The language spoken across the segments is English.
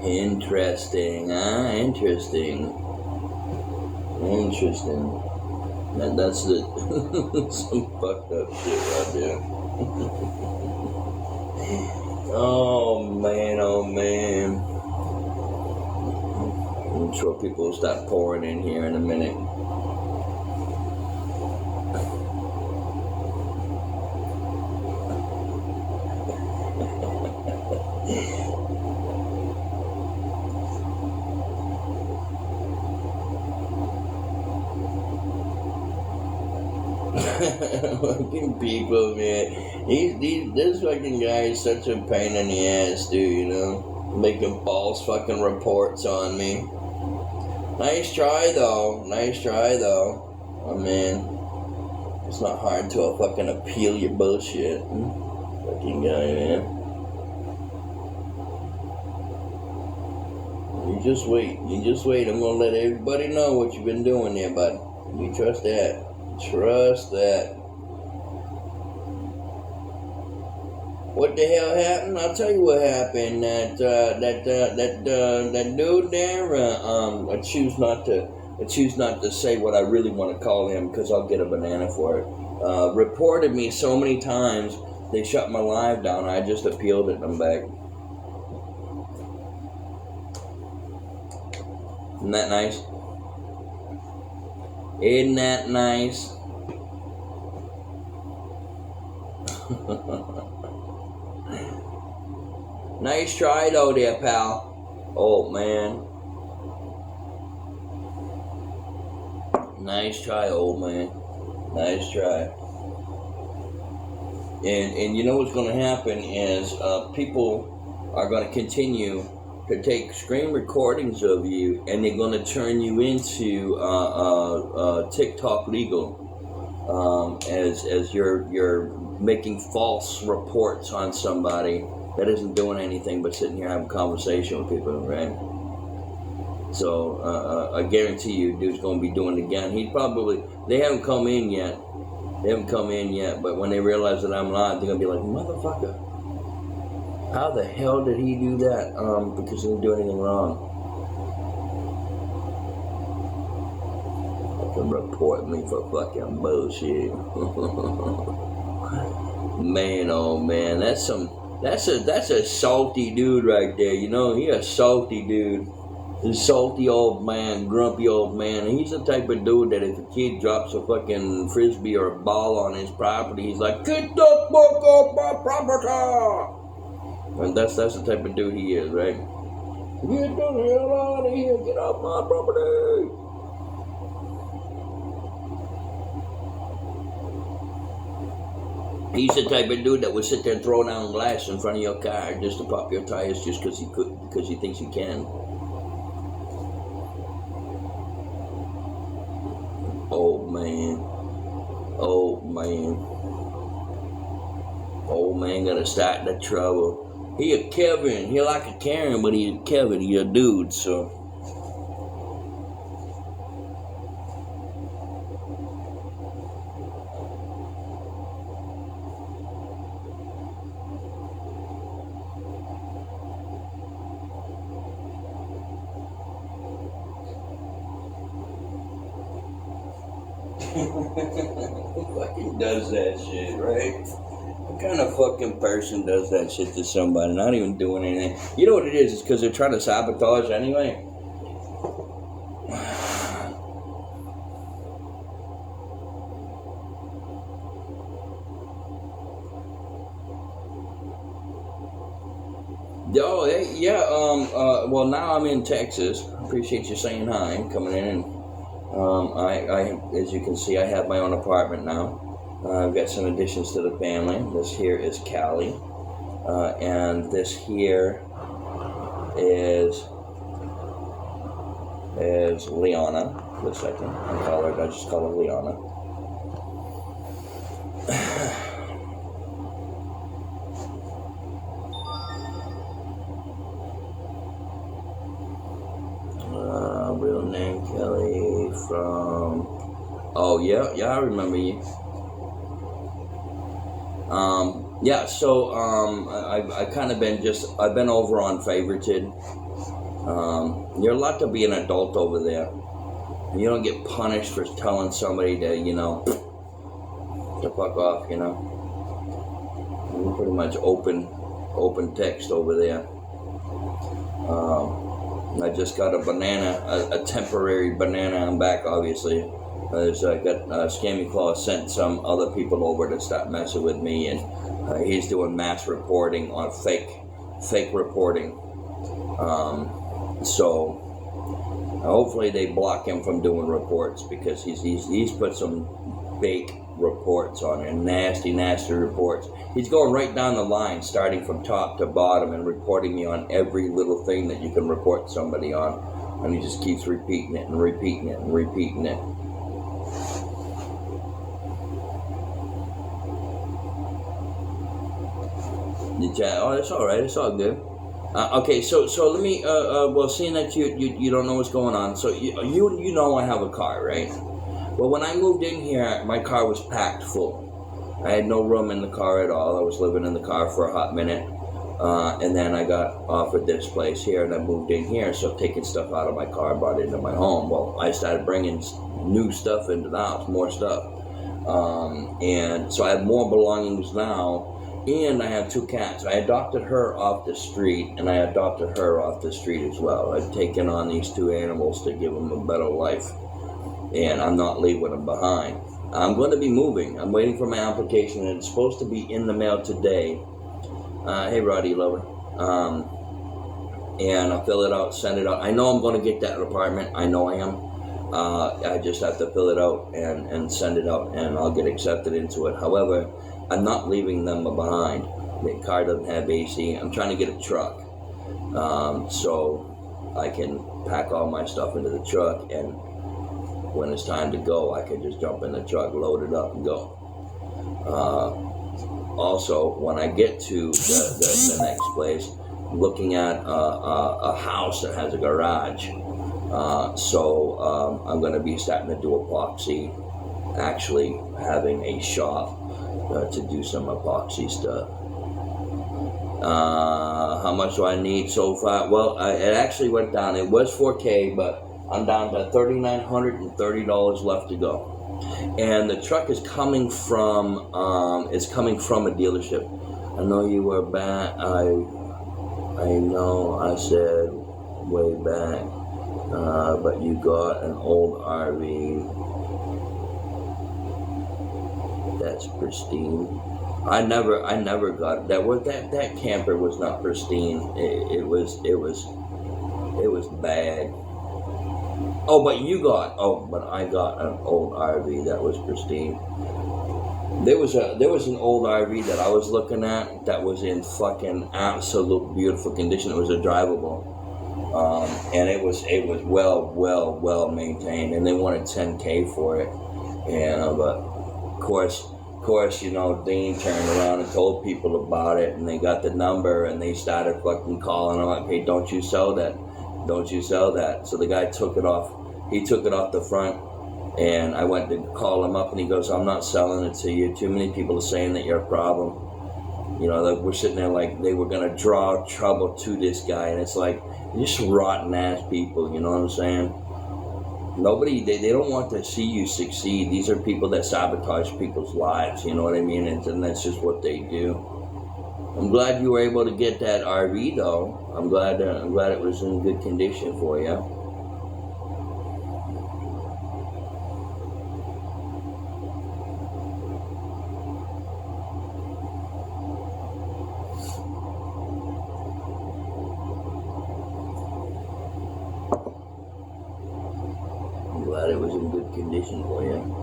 Interesting, huh? Interesting. That's the some fucked up shit right there. Oh man. I'm sure people will start pouring in here in a minute. Fucking people, man. This fucking guy is such a pain in the ass, dude, you know? Making false fucking reports on me. Nice try, though. I mean, it's not hard to fucking appeal your bullshit. Fucking guy, man. You just wait. I'm gonna let everybody know what you've been doing there, bud. You trust that. What the hell happened? I'll tell you what happened. That dude there. I choose not to say what I really want to call him because I'll get a banana for it. Reported me so many times they shut my live down. I just appealed it and I'm back. Isn't that nice? Isn't that nice? Nice try though there, pal. Oh man. Nice try, old man. Nice try. And you know what's going to happen is people are going to continue to take screen recordings of you, and they're going to turn you into TikTok legal, as you're making false reports on somebody that isn't doing anything but sitting here having a conversation with people, right? So I guarantee you, dude's going to be doing it again. They haven't come in yet, but when they realize that I'm live, they're going to be like, motherfucker. How the hell did he do that? Because he didn't do anything wrong. Fucking report me for fucking bullshit. Man, oh man, that's a salty dude right there. You know, he a salty dude. A salty old man, grumpy old man. And he's the type of dude that if a kid drops a fucking frisbee or a ball on his property, he's like, get the fuck off my property! And that's the type of dude he is, right? Get the hell out of here! Get off my property! He's the type of dude that would sit there and throw down glass in front of your car just to pop your tires just because he thinks he can. Oh man gotta start the trouble. He a Kevin. He like a Karen, but he a Kevin. He a dude, so. Who fucking does that shit, right? What kind of fucking person does that shit to somebody? Not even doing anything. You know what it is? It's because they're trying to sabotage anyway. Oh, hey, yeah. Well, now I'm in Texas. Appreciate you saying hi, coming in, and I, as you can see, I have my own apartment now. I've got some additions to the family. This here is Callie, and this here is Liana. For a second, I just call her Liana. Real name Kelly from. Oh yeah, I remember you. Yeah, so I kind of been I've been over on favorited. You're allowed to be an adult over there. You don't get punished for telling somebody to, to fuck off, You're pretty much open text over there. I just got a banana, a temporary banana. I'm back, obviously. I got Scammy Claw sent some other people over to start messing with me, and he's doing mass reporting on fake reporting. So hopefully they block him from doing reports, because he's put some fake reports on it, nasty reports. He's going right down the line, starting from top to bottom, and reporting me on every little thing that you can report somebody on, and he just keeps repeating it and repeating it and repeating it. Oh, that's all right. It's all good. Okay, so let me. Well, seeing that you don't know what's going on, so you know I have a car, right? Well, when I moved in here, my car was packed full. I had no room in the car at all. I was living in the car for a hot minute, and then I got offered this place here, and I moved in here. So taking stuff out of my car, brought it into my home. Well, I started bringing new stuff into the house, more stuff, and so I have more belongings now. And I have 2 cats. I adopted her off the street, and I adopted her off the street as well. I've taken on these 2 animals to give them a better life, and I'm not leaving them behind. I'm going to be moving. I'm waiting for my application, and it's supposed to be in the mail today. Hey, Roddy Lover. And I'll fill it out, send it out. I know I'm going to get that apartment. I know I am. I just have to fill it out and send it out, and I'll get accepted into it. However, I'm not leaving them behind. The car doesn't have AC. I'm trying to get a truck, so I can pack all my stuff into the truck, and when it's time to go, I can just jump in the truck, load it up, and go. Also, when I get to the next place, I'm looking at a house that has a garage. So I'm going to be starting to do epoxy, actually having a shop to do some epoxy stuff. How much do I need so far? Well, it actually went down. It was $4K, but I'm down to $3,930 left to go. And the truck is coming from a dealership. I know you were back. I know I said way back, but you got an old RV that's pristine. I never got that. That camper was not pristine. It was bad. Oh, but I got an old RV that was pristine. There was an old RV that I was looking at that was in fucking absolute beautiful condition. It was a drivable, and it was well maintained, and they wanted $10K for it, and but of course, Dean turned around and told people about it, and they got the number, and they started fucking calling them like, hey, don't you sell that. So the guy took it off. He took it off the front, and I went to call him up, and he goes, I'm not selling it to you. Too many people are saying that you're a problem. We're sitting there like they were going to draw trouble to this guy, and it's like, just rotten ass people, you know what I'm saying? Nobody, they don't want to see you succeed. These are people that sabotage people's lives, you know what I mean? And that's just what they do. I'm glad you were able to get that RV, though. I'm glad it was in good condition for you. I'm glad it was in good condition for you.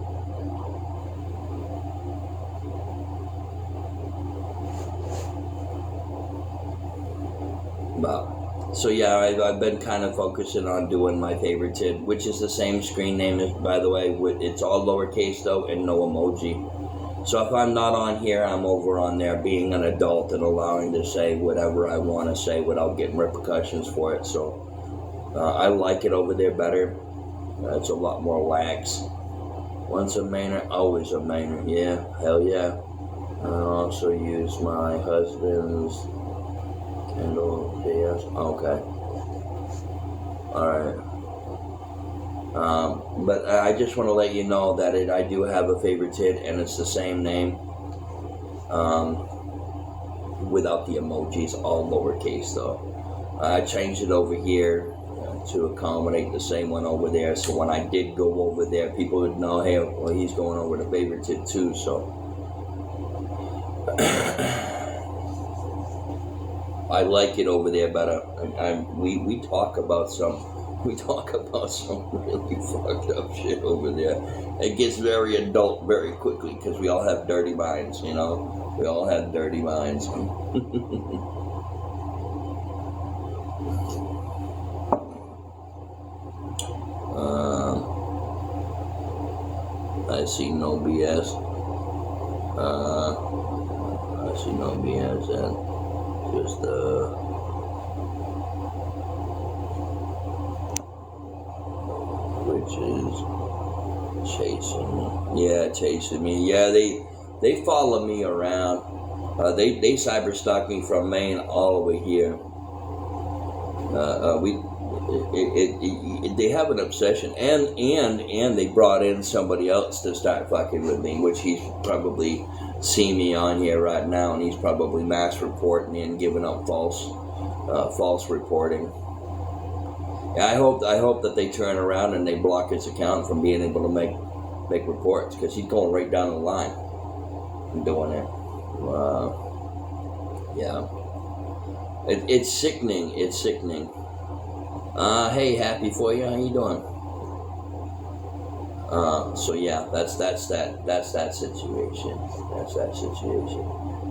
So yeah, I've been kind of focusing on doing my favorited, which is the same screen name, by the way. It's all lowercase though, and no emoji. So if I'm not on here, I'm over on there being an adult and allowing to say whatever I want to say without getting repercussions for it. So I like it over there better. It's a lot more lax. Once a Mainer, always a Mainer. Yeah, hell yeah. I also use my husband's Kindle DS. Okay. Alright. But I just want to let you know that I do have a favorite tit, and it's the same name. Without the emojis, all lowercase though. I changed it over here to accommodate the same one over there, so when I did go over there, people would know, hey, well, he's going over to favorite tit too, so. I like it over there, but we talk about some really fucked up shit over there. It gets very adult very quickly because we all have dirty minds, you know. We all have dirty minds. I see no BS. I see no BS and just which is chasing me. Yeah, they follow me around. They cyber stalk me from Maine all the way here. They have an obsession, and they brought in somebody else to start fucking with me, which he's probably seen me on here right now, and he's probably mass reporting me and giving up false reporting. Yeah, I hope that they turn around and they block his account from being able to make reports, because he's going right down the line and doing it. Yeah, it's sickening. It's sickening. Hey, happy for you. How you doing? So yeah, that's that situation. That's that situation.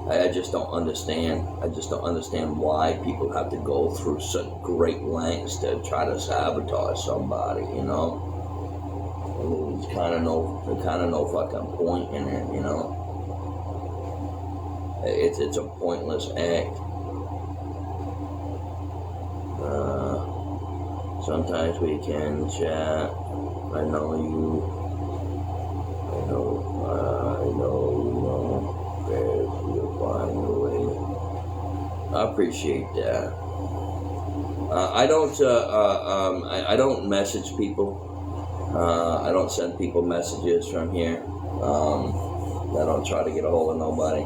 I just don't understand. I just don't understand why people have to go through such great lengths to try to sabotage somebody. You know, there's kind of no fucking point in it. You know, it's a pointless act. Sometimes we can chat. I know you you'll find a way. I appreciate that. I don't message people. I don't send people messages from here. I don't try to get a hold of nobody.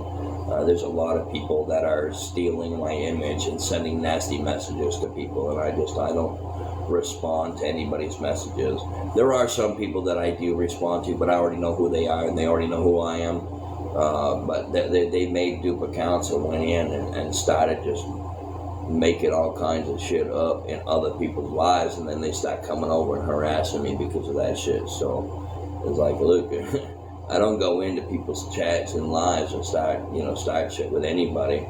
There's a lot of people that are stealing my image and sending nasty messages to people, and I don't respond to anybody's messages. There are some people that I do respond to, but I already know who they are and they already know who I am. But they made dupe accounts and went in and started just making all kinds of shit up in other people's lives, and then they start coming over and harassing me because of that shit. So it's like, look, I don't go into people's chats and lives and start shit with anybody.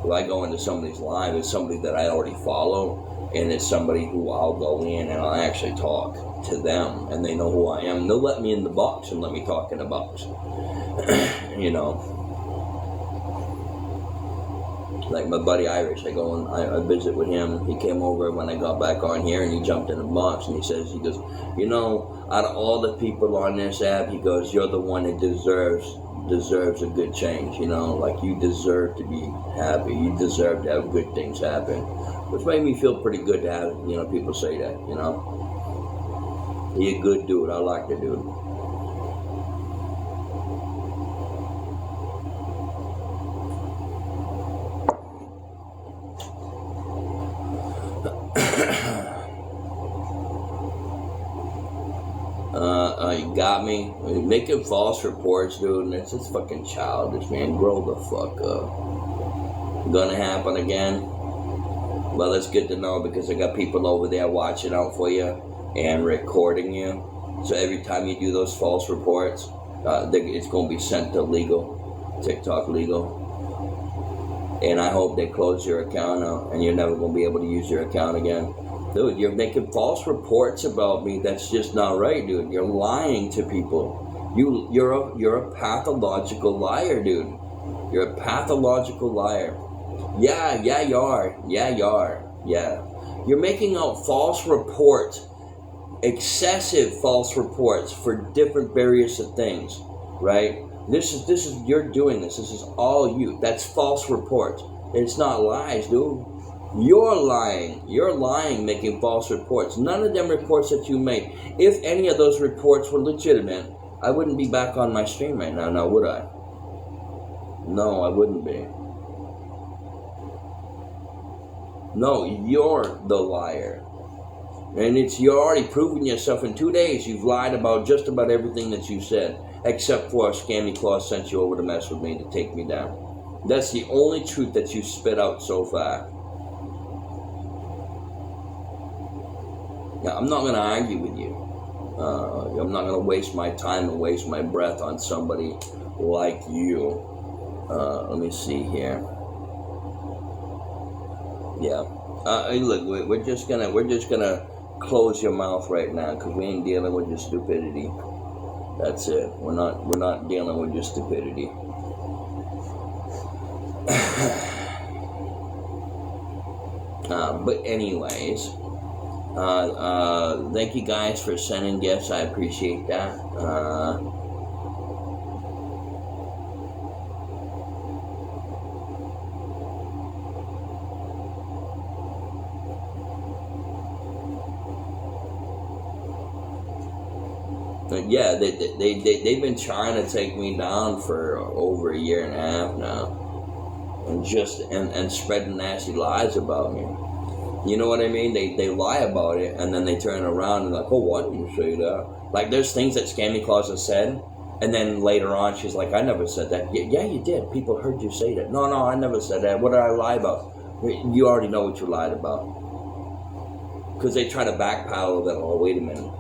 If I go into somebody's live, it's somebody that I already follow, and it's somebody who I'll go in and I'll actually talk to them, and they know who I am. They'll let me in the box and let me talk in the box. You know, like my buddy Irish, I go and I visit with him. He came over when I got back on here, and he jumped in the box, and he goes, you know, out of all the people on this app, he goes, you're the one that deserves a good change. You know, like, you deserve to be happy. You deserve to have good things happen. Which made me feel pretty good to have, people say that, you know. He a good dude. I like the dude. You got me. Making false reports, dude, and it's just fucking childish, man. Grow the fuck up. Gonna happen again? Well, it's good to know, because I got people over there watching out for you and recording you. So every time you do those false reports, it's going to be sent to TikTok legal. And I hope they close your account out and you're never going to be able to use your account again. Dude, you're making false reports about me. That's just not right, dude. You're lying to people. You're a pathological liar, dude. You're a pathological liar. Yeah, you are. Yeah. You're making out false reports, excessive false reports for different various of things, right? This is you're doing this. This is all you. That's false reports. It's not lies, dude. You're lying. You're lying, making false reports. None of them reports that you made. If any of those reports were legitimate, I wouldn't be back on my stream right now, would I? No, I wouldn't be. No, you're the liar. And you're already proven yourself. In 2 days, you've lied about just about everything that you said, except for Scammy Claus sent you over to mess with me to take me down. That's the only truth that you spit out so far. Now, I'm not going to argue with you. I'm not going to waste my time and waste my breath on somebody like you. Let me see here. Yeah. Look, we're just gonna close your mouth right now because we ain't dealing with your stupidity. That's it. We're not dealing with your stupidity. But anyways, thank you guys for sending gifts. I appreciate that. Yeah, they've been trying to take me down for over a year and a half now, and spreading nasty lies about me. You know what I mean? They lie about it, and then they turn around and like, oh, why didn't you say that? Like, there's things that Scammy Claus has said, and then later on she's like, I never said that. Yeah, you did. People heard you say that. No, I never said that. What did I lie about? You already know what you lied about. Because they try to backpedal that. Oh, wait a minute.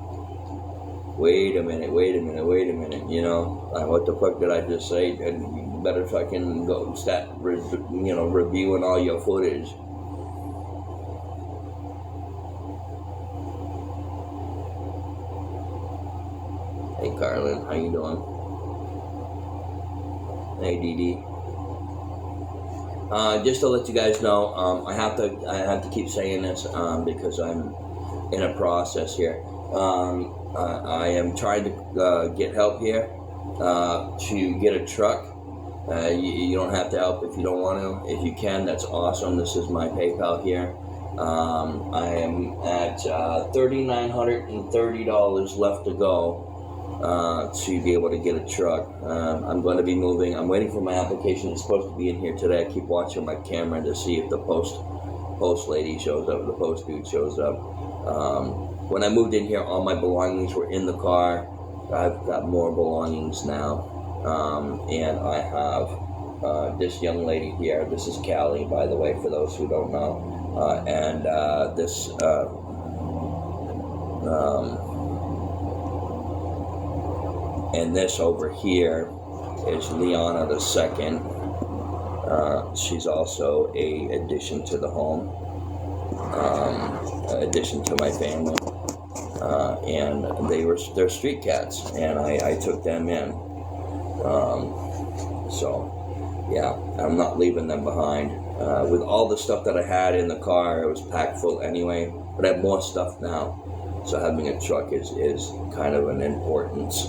You know, what the fuck did I just say? And you better fucking go start, reviewing all your footage. Hey, Carlin, how you doing? Hey, Dee. Just to let you guys know, I have to keep saying this because I'm in a process here. I am trying to get help here to get a truck. You don't have to help if you don't want to. If you can, that's awesome. This is my PayPal here. I am at $3,930 left to go to be able to get a truck. I'm going to be moving. I'm waiting for my application. It's supposed to be in here today. I keep watching my camera to see if the post lady shows up, the post dude shows up. When I moved in here, all my belongings were in the car. I've got more belongings now. And I have this young lady here. This is Callie, by the way, for those who don't know. And this over here is Liana the Second. She's also a addition to the home, addition to my family. And they're street cats, and I took them in. So yeah, I'm not leaving them behind. With all the stuff that I had in the car, it was packed full anyway, but I have more stuff now. So having a truck is kind of an importance.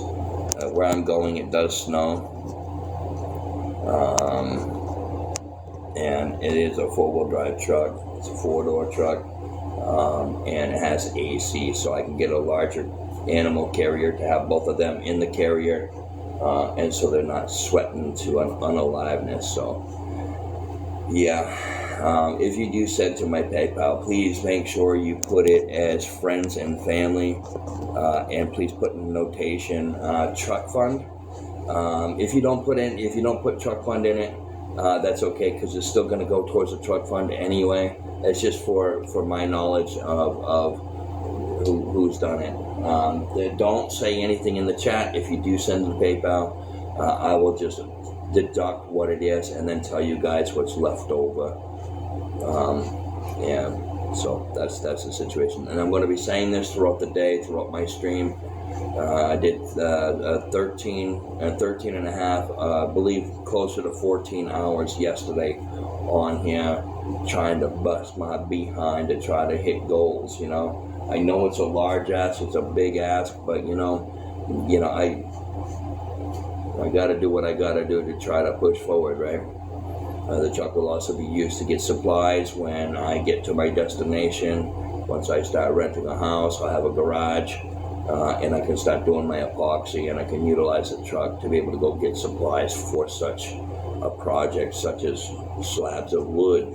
Where I'm going, it does snow. And it is a 4-wheel drive truck. It's a 4-door truck. And it has AC, so I can get a larger animal carrier to have both of them in the carrier, and so they're not sweating to an unaliveness. So yeah, if you do send to my PayPal, please make sure you put it as friends and family, and please put in notation truck fund. If you don't put truck fund in it, that's okay, because it's still going to go towards the truck fund anyway. It's just for my knowledge of who's done it. Don't say anything in the chat. If you do send to PayPal, I will just deduct what it is and then tell you guys what's left over. Yeah, so that's the situation. And I'm going to be saying this throughout the day, throughout my stream. I did 13 and a half, I believe closer to 14 hours yesterday on here, trying to bust my behind to try to hit goals. I know it's a large ask, it's a big ask, but I got to do what I got to do to try to push forward, right? The truck will also be used to get supplies when I get to my destination. Once I start renting a house, I'll have a garage, and I can start doing my epoxy, and I can utilize the truck to be able to go get supplies for such a project, such as slabs of wood,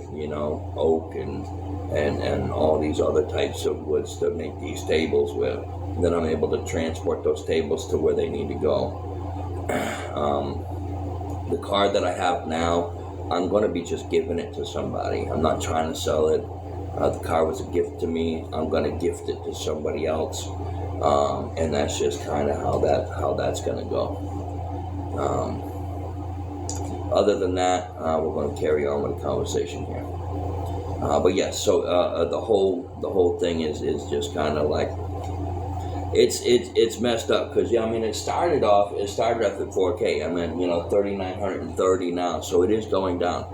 oak and all these other types of woods to make these tables with. And then I'm able to transport those tables to where they need to go. The car that I have now, I'm going to be just giving it to somebody. I'm not trying to sell it. The car was a gift to me. I'm going to gift it to somebody else, and that's just kind of how that's going to go. Other than that, we're going to carry on with the conversation here. But yeah, so the whole thing is just kind of like it's messed up because it started off at 4K. I'm at 3,930 now, so it is going down.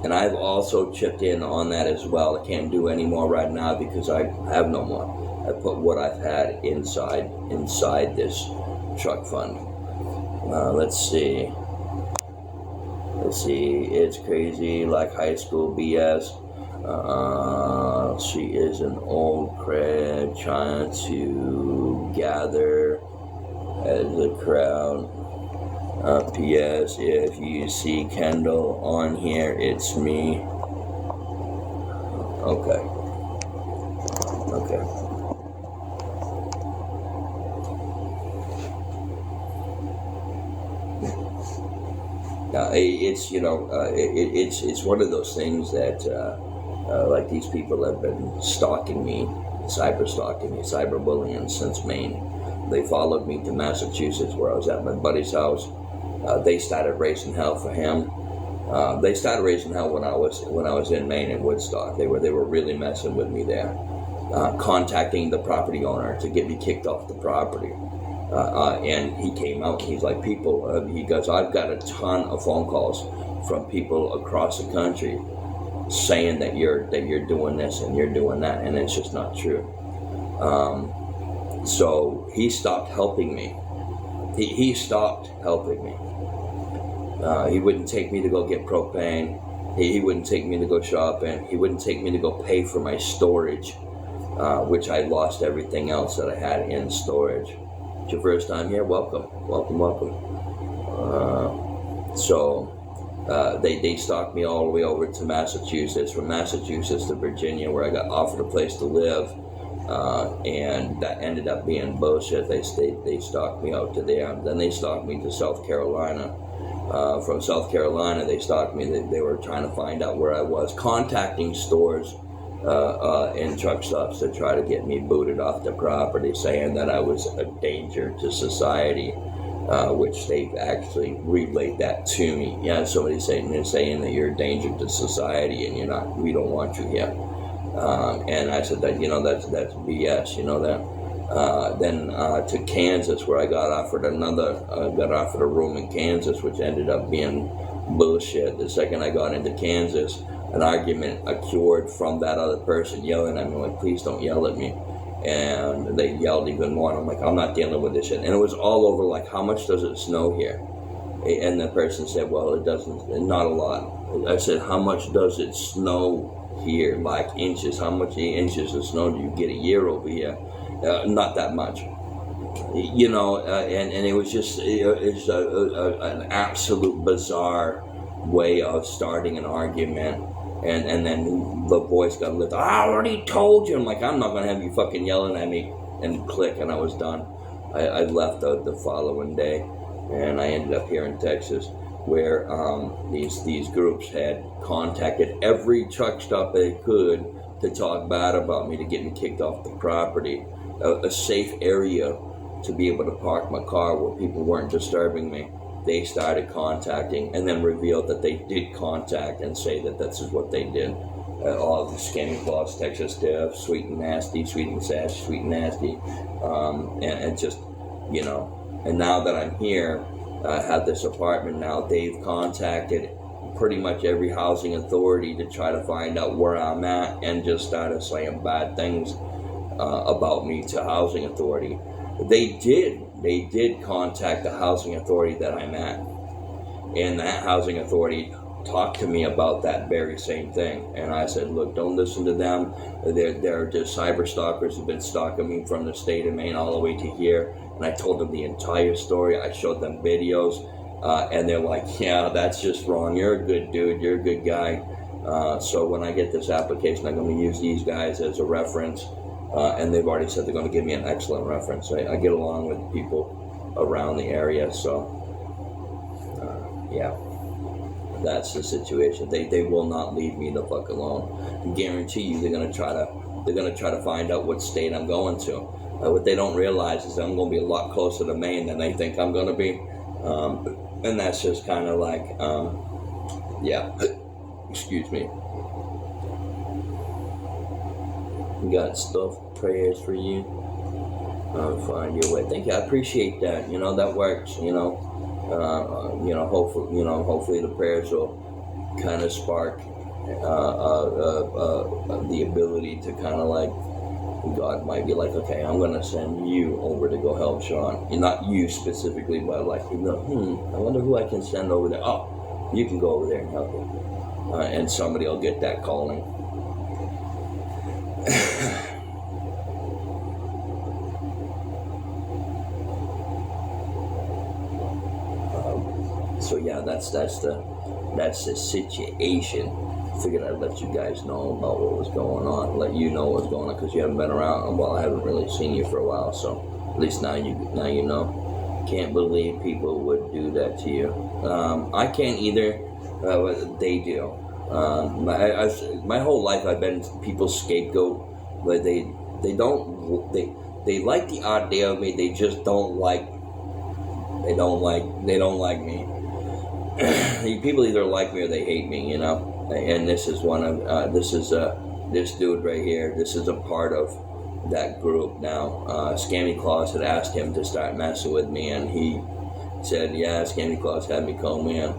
And I've also chipped in on that as well. I can't do any more right now because I have no more. I put what I've had inside this truck fund. Let's see. It's crazy, like high school BS. She is an old crab trying to gather as a crowd. P.S. If you see Kendall on here, it's me. Okay. It's one of those things that like these people have been stalking me, cyberbullying since Maine. They followed me to Massachusetts, where I was at my buddy's house. They started raising hell for him. They started raising hell when I was in Maine in Woodstock. They were really messing with me there, contacting the property owner to get me kicked off the property. And he came out and he's like, he goes, I've got a ton of phone calls from people across the country saying that you're doing this and you're doing that, and it's just not true. So he stopped helping me. He stopped helping me. He wouldn't take me to go get propane. He wouldn't take me to go shopping. He wouldn't take me to go pay for my storage, which I lost everything else that I had in storage. It's your first time here? Welcome. So they stalked me all the way over to Massachusetts, from Massachusetts to Virginia, where I got offered a place to live, and that ended up being bullshit. They stalked me out to there. Then they stalked me to South Carolina. From South Carolina, they stalked me. They were trying to find out where I was, contacting stores and truck stops to try to get me booted off the property, saying that I was a danger to society, which they've actually relayed that to me. Yeah, somebody's saying that you're a danger to society and we don't want you here. And I said that, that's BS, that. Then to Kansas, where I got offered a room in Kansas, which ended up being bullshit. The second I got into Kansas, an argument occurred from that other person yelling at me, like, please don't yell at me. And they yelled even more, and I'm like, I'm not dealing with this shit. And it was all over, like, how much does it snow here? And the person said, well, it doesn't, not a lot. I said, how much does it snow here? Like inches. How much inches of snow do you get a year over here? Not that much. And it was just an absolute bizarre way of starting an argument. And then the voice got lifted. I already told you. I'm like, I'm not going to have you fucking yelling at me. And click, and I was done. I left the following day, and I ended up here in Texas, where these groups had contacted every truck stop they could to talk bad about me, to get me kicked off the property. A safe area to be able to park my car where people weren't disturbing me. They started contacting, and then revealed that they did contact and say that this is what they did. All the scamming clause, Texas Diff, sweet and nasty, sweet and sassy, sweet and nasty, and just, and now that I'm here, I have this apartment now, they've contacted pretty much every housing authority to try to find out where I'm at, and just started saying bad things about me to housing authority. They did did contact the housing authority that I'm at, and that housing authority talked to me about that very same thing. And I said, look, don't listen to them. They're just cyber stalkers who've been stalking me from the state of Maine all the way to here. And I told them the entire story. I showed them videos, and they're like, yeah, that's just wrong. You're a good dude. You're a good guy. So when I get this application, I'm going to use these guys as a reference. And they've already said they're going to give me an excellent reference. I get along with people around the area, so yeah, that's the situation. They will not leave me the fuck alone. I guarantee you, they're gonna try to find out what state I'm going to. What they don't realize is I'm going to be a lot closer to Maine than they think I'm going to be, and that's just kind of like, yeah. Excuse me. Got stuff, prayers for you. Find your way. Thank you. I appreciate that. You know, that works. Hopefully the prayers will kind of spark the ability to kind of like, God might be like, okay, I'm gonna send you over to go help Shaun. Not you specifically, but like, I wonder who I can send over there. Oh, you can go over there and help him, and somebody will get that calling. So yeah, that's the situation. Figured I'd let you guys know about what was going on, let you know what's going on, because you haven't been around. Well, I haven't really seen you for a while, so at least now you know. Can't believe people would do that to you. I can't either. They do. My whole life I've been people's scapegoat, but they like the idea of me. They just don't like me. People either like me or they hate me, you know. And this is one of this dude right here. This is a part of that group now. Scammy Claus had asked him to start messing with me, and he said, yeah, Scammy Claus had me come in.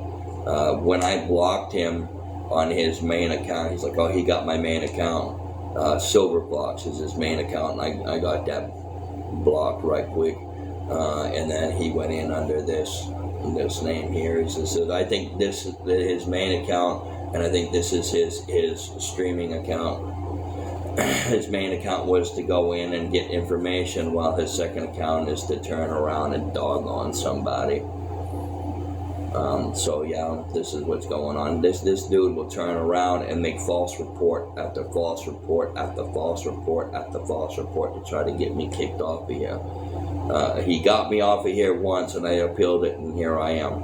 When I blocked him on his main account, he's like, oh, he got my main account. Silver Fox is his main account, and I got that blocked right quick. And then he went in under this name here. He says, I think this is his main account, and I think this is his streaming account. His main account was to go in and get information, while his second account is to turn around and dog on somebody. So yeah, this is what's going on. This dude will turn around and make false report after false report after false report after false report to try to get me kicked off of here. He got me off of here once, and I appealed it, and here I am.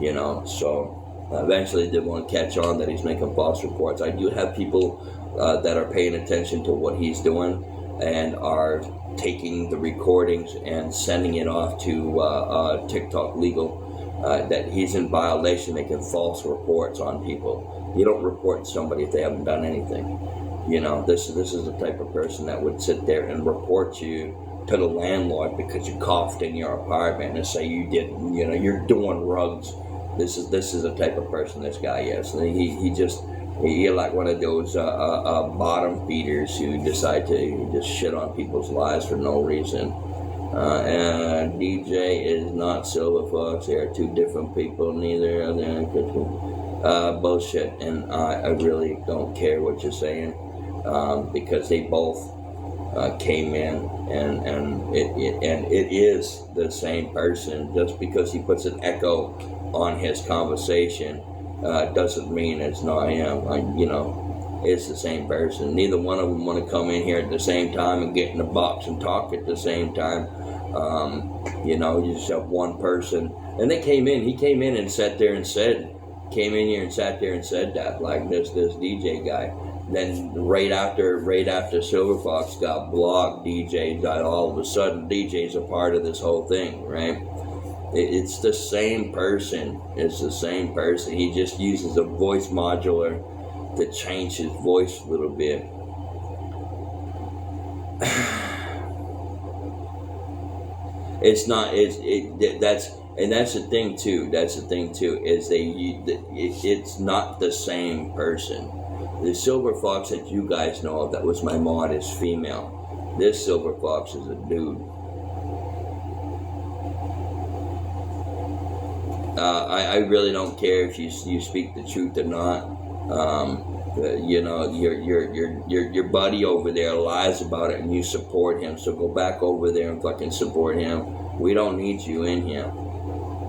You know, so eventually did want to catch on that he's making false reports. I do have people that are paying attention to what he's doing and are taking the recordings and sending it off to TikTok legal. That he's in violation, making false reports on people. You don't report somebody if they haven't done anything. You know, this is the type of person that would sit there and report you to the landlord because you coughed in your apartment and say you didn't. You know, you're doing rugs. This is the type of person this guy is. You're like one of those bottom feeders who decide to just shit on people's lives for no reason. And DJ is not Silver Fox. They are two different people. Neither are they. Bullshit. And I really don't care what you're saying, because they both came in, and it is the same person. Just because he puts an echo on his conversation doesn't mean it's not him. It's the same person. Neither one of them want to come in here at the same time and get in the box and talk at the same time. You just have one person. And he came in and sat there and said, that, like this DJ guy. Then right after Silver Fox got blocked, all of a sudden DJ's a part of this whole thing, right? It's the same person. It's the same person. He just uses a voice modulator to change his voice a little bit. That's the thing too. Is it's not the same person. The Silver Fox that you guys know of, that was my mod, is female. This Silver Fox is a dude. I really don't care if you speak the truth or not. You know, your buddy over there lies about it and you support him, so go back over there and fucking support him. We don't need you in here.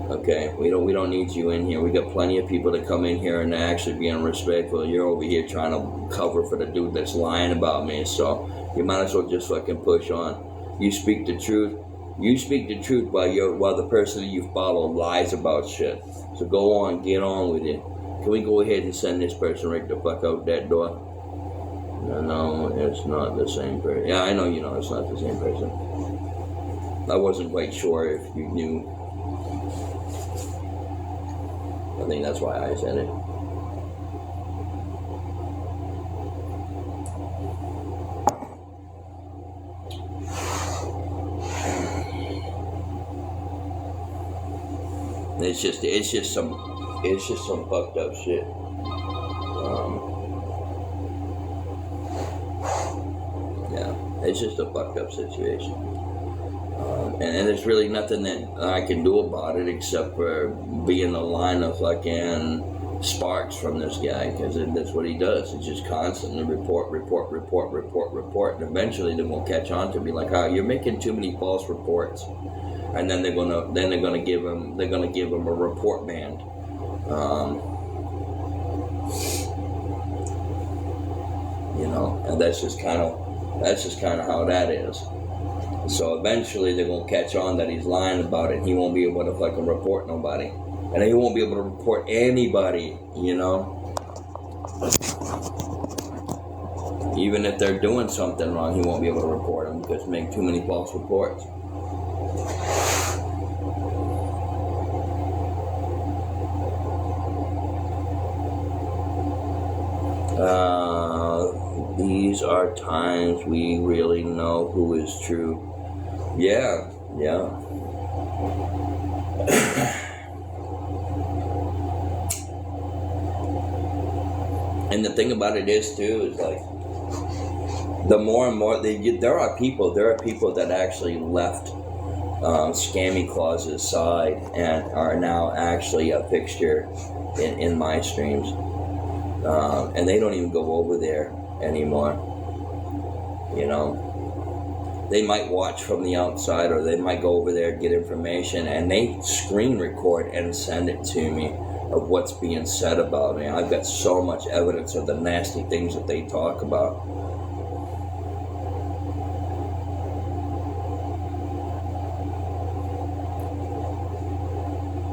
Okay, we don't need you in here. We got plenty of people that come in here and they're actually being respectful. You're over here trying to cover for the dude that's lying about me, so you might as well just fucking push on. You speak the truth. You speak the truth while the person that you follow lies about shit. So go on, get on with it. Can we go ahead and send this person right the fuck out that door? No, it's not the same person. Yeah, I know you know it's not the same person. I wasn't quite sure if you knew. I think that's why I said it. It's just some fucked up shit. Yeah, it's just a fucked up situation. And there's really nothing that I can do about it except for be in the line of fucking sparks from this guy, because that's what he does. It's just constantly report, and eventually they're gonna catch on to be like, "Oh, you're making too many false reports," and then they're gonna give him a report band. You know, and that's just kind of how that is. So eventually they're gonna catch on that he's lying about it. He won't be able to fucking report nobody, and he won't be able to report anybody. You know, even if they're doing something wrong, he won't be able to report them because make too many false reports. These are times we really know who is true. Yeah. And the thing about it is too is like the more and more there are people that actually left scammy clauses aside and are now actually a fixture in my streams. And they don't even go over there anymore. You know, they might watch from the outside, or they might go over there, get information, and they screen record and send it to me of what's being said about me. I've got so much evidence of the nasty things that they talk about.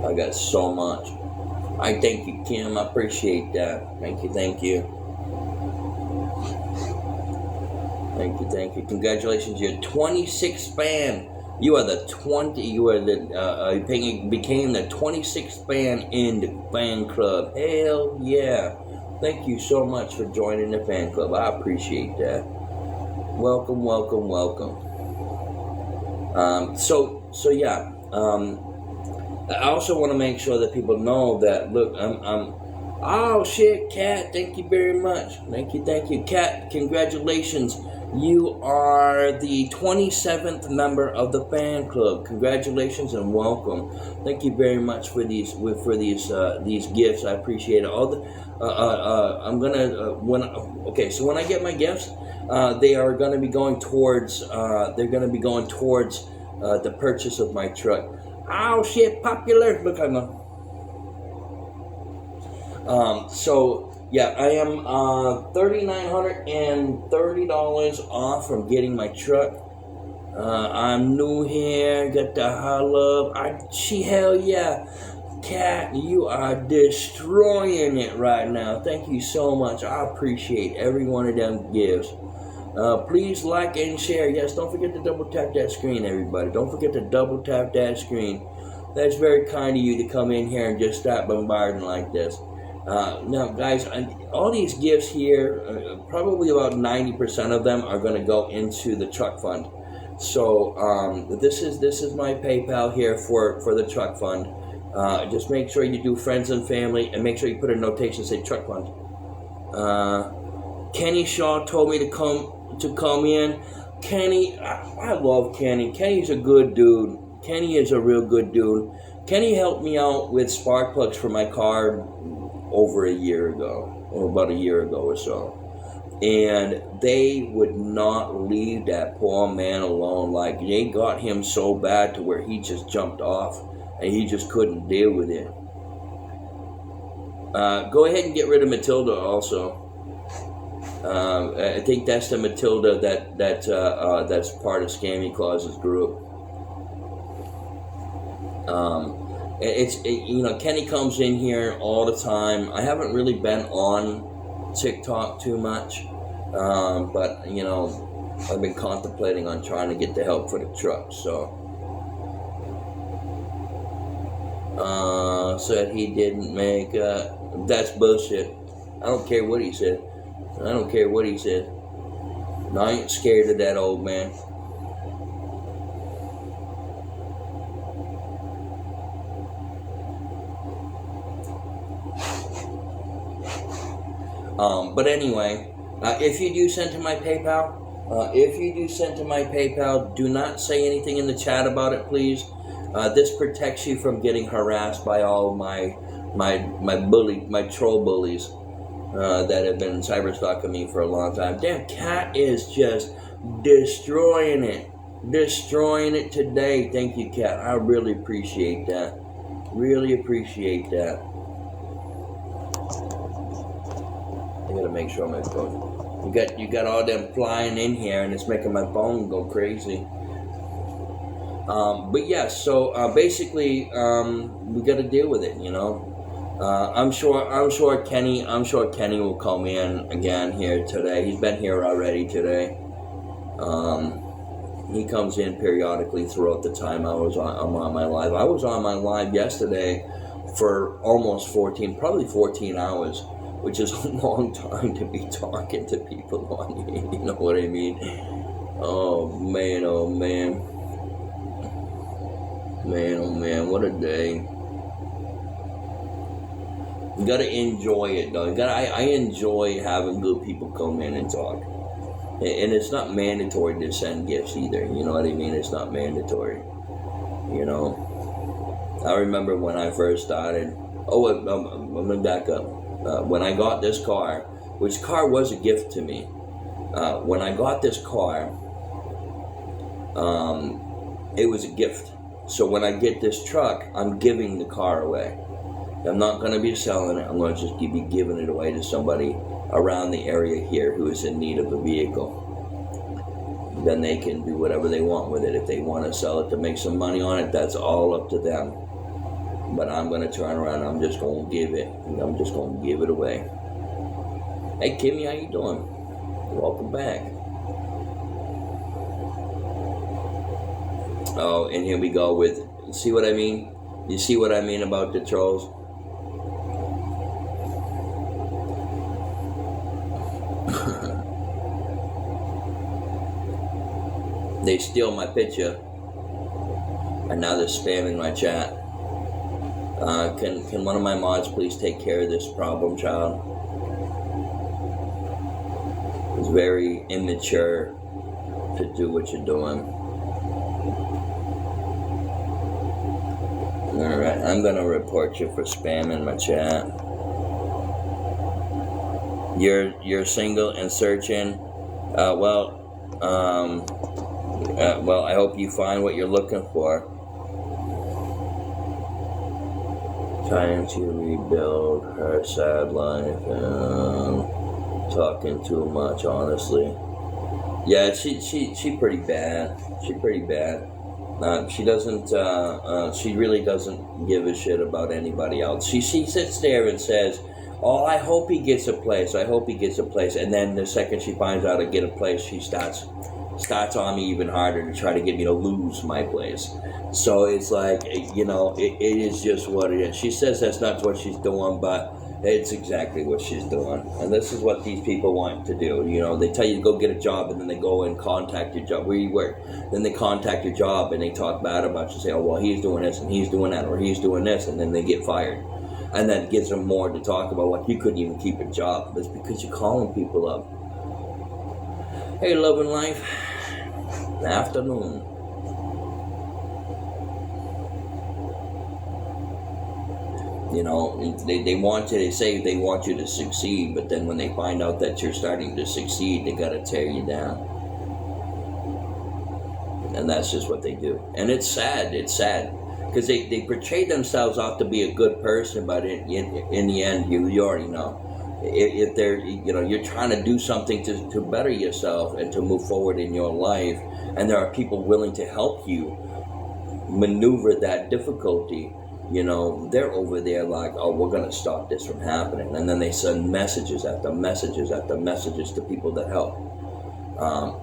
I got so much. I thank you, Kim. I appreciate that. Thank you. Congratulations, you're 26th fan. You became the 26th fan in the fan club. Hell yeah. Thank you so much for joining the fan club. I appreciate that. Welcome. So yeah. I also want to make sure that people know that, look, oh shit, Kat, thank you very much. Thank you. Kat, congratulations. You are the 27th member of the fan club. Congratulations and welcome. Thank you very much for these gifts. I appreciate it. So when I get my gifts, they are going to be going towards the purchase of my truck. Oh shit, popular. Look, I know. So yeah, I am $3,930 off from getting my truck. I'm new here, got the high love. Hell yeah. Kat, you are destroying it right now. Thank you so much. I appreciate every one of them gifts. Please like and share. Yes, don't forget to double tap that screen, everybody. Don't forget to double tap that screen. That's very kind of you to come in here and just start bombarding like this. Now, guys, all these gifts here, probably about 90% of them are going to go into the truck fund. So this is my PayPal here for the truck fund. Just make sure you do friends and family, and make sure you put a notation say truck fund. Kenny Shaw told me to come in. Kenny, I love Kenny. Kenny's a good dude. Kenny is a real good dude. Kenny helped me out with spark plugs for my car over a year ago, or about a year ago or so. And they would not leave that poor man alone. Like, they got him so bad to where he just jumped off and he just couldn't deal with it. Go ahead and get rid of Matilda also. I think that's the Matilda that's part of Scammy Claus's group. Kenny comes in here all the time. I haven't really been on TikTok too much, but I've been contemplating on trying to get the help for the truck. So said he didn't make. That's bullshit. I don't care what he said. I don't care what he said. No, I ain't scared of that old man. But anyway, if you do send to my PayPal, do not say anything in the chat about it, please. This protects you from getting harassed by all my troll bullies that have been cyberstalking me for a long time. Damn, Cat is just destroying it today. Thank you, Cat. I really appreciate that. Really appreciate that. I gotta make sure my phone. You got all them flying in here, and it's making my phone go crazy. But yeah, so basically, we got to deal with it. I'm sure Kenny will come in again here today. He's been here already today. He comes in periodically throughout the time I'm on my live. I was on my live yesterday for almost 14 hours, which is a long time to be talking to people on here. You know what I mean? Oh man, oh man. Man, oh man, what a day. You gotta enjoy it, though. I enjoy having good people come in and talk. And it's not mandatory to send gifts either. You know what I mean? It's not mandatory. I remember when I first started. Let me back up. When I got this car, which car was a gift to me. When I got this car, it was a gift. So when I get this truck, I'm giving the car away. I'm not going to be selling it. I'm going to just be giving it away to somebody around the area here who is in need of a vehicle. Then they can do whatever they want with it. If they want to sell it to make some money on it, that's all up to them. But I'm going to turn around and I'm just going to give it. I'm just going to give it away. Hey, Kimmy, how you doing? Welcome back. Oh, and here we go with, see what I mean? You see what I mean about the trolls? They steal my picture, and now they're spamming my chat. Can one of my mods please take care of this problem, child? It's very immature to do what you're doing. Alright, I'm gonna report you for spamming my chat. You're single and searching. Well, I hope you find what you're looking for. Trying to rebuild her sad life. Talking too much, honestly. Yeah, she pretty bad. She pretty bad. She doesn't. She really doesn't give a shit about anybody else. She sits there and says, "Oh, I hope he gets a place. I hope he gets a place." And then the second she finds out I get a place, she starts on me even harder to try to get me to lose my place. So it's like, it is just what it is. She says that's not what she's doing, but it's exactly what she's doing. And this is what these people want to do. They tell you to go get a job, and then they go and contact your job where you work. Then they contact your job and they talk bad about you. Say, oh, well, he's doing this and he's doing that, or he's doing this, and then they get fired. And that gives them more to talk about. Like, you couldn't even keep a job. It's because you're calling people up. Hey, love and life. Afternoon. You know, they want you, they say they want you to succeed, but then when they find out that you're starting to succeed, they gotta tear you down. And that's just what they do. And it's sad, because they portray themselves off to be a good person, but in the end, you already know. If they're, you know, you're trying to do something to better yourself and to move forward in your life, and there are people willing to help you maneuver that difficulty, you know, they're over there like, oh, we're going to stop this from happening. And then they send messages after messages after messages to people that help.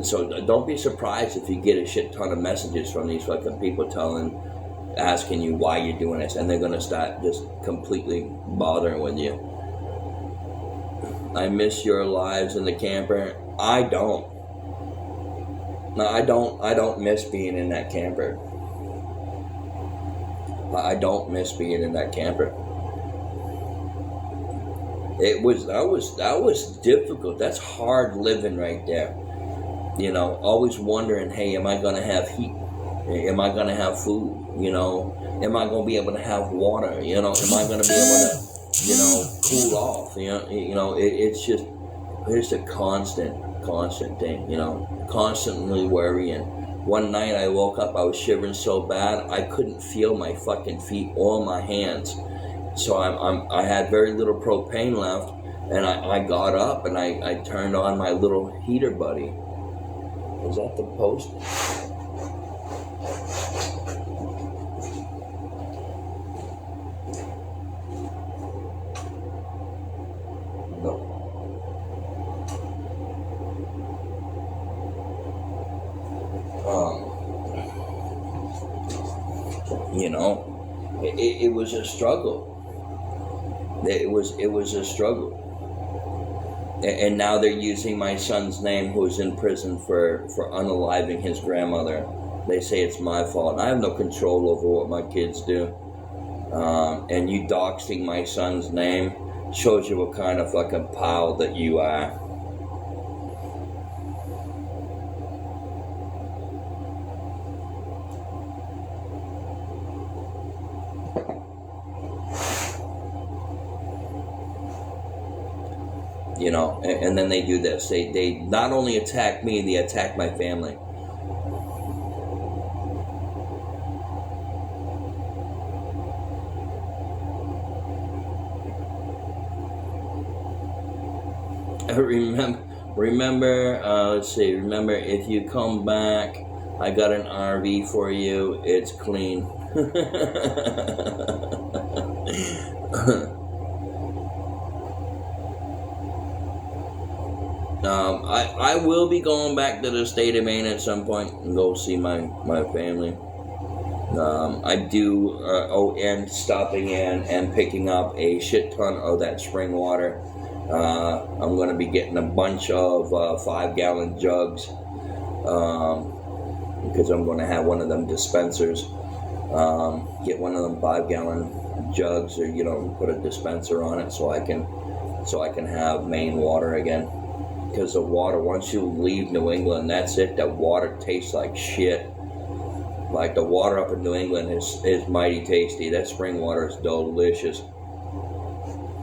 So don't be surprised if you get a shit ton of messages from these fucking people asking you why you're doing this, and they're going to start just completely bothering with you. I miss your lives in the camper. I don't. No, I don't miss being in that camper. I don't miss being in that camper. That was difficult. That's hard living right there. You know, always wondering, hey, am I gonna have heat? Am I gonna have food? You know, am I gonna be able to have water? You know, am I gonna be able to, you know, cool off? You know, it's a constant thing. You know, constantly worrying. One night I woke up, I was shivering so bad I couldn't feel my fucking feet or my hands. So I had very little propane left, and I got up and I turned on my little heater buddy. Was that the post? No. You know, it was a struggle. It was a struggle. And now they're using my son's name, who's in prison for unaliving his grandmother. They say it's my fault. I have no control over what my kids do. And you doxing my son's name shows you what kind of fucking pile that you are. You know, and then they do this. They not only attack me, they attack my family. Remember, let's see, remember, if you come back, I got an RV for you. It's clean. I will be going back to the state of Maine at some point and go see my family. I do and stopping in and picking up a shit ton of that spring water. I'm going to be getting a bunch of 5-gallon jugs because I'm going to have one of them dispensers. Get one of them 5-gallon jugs, or you know, put a dispenser on it so I can have Maine water again. Because the water, once you leave New England, that's it. That water tastes like shit. Like the water up in New England is mighty tasty. That spring water is delicious.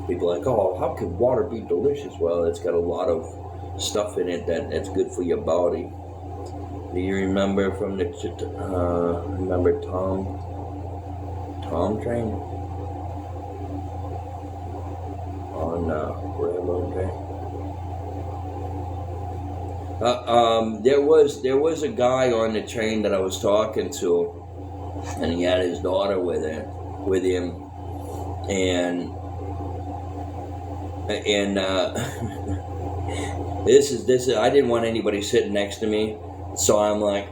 People are like, oh, how can water be delicious? Well, it's got a lot of stuff in it that's good for your body. Do you remember from the remember Tom Train on railroad train? There was a guy on the train that I was talking to, and he had his daughter with him, and this is I didn't want anybody sitting next to me, so I'm like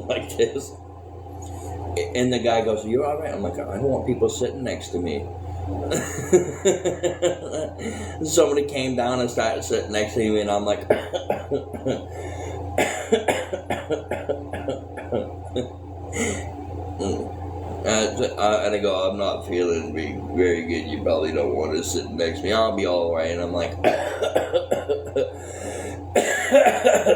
like this, and the guy goes, "You all right?" I'm like, "I don't want people sitting next to me." Somebody came down and started sitting next to me, and I'm like, and I go, I'm not feeling very good. You probably don't want to sit next to me. I'll be all right. And I'm like,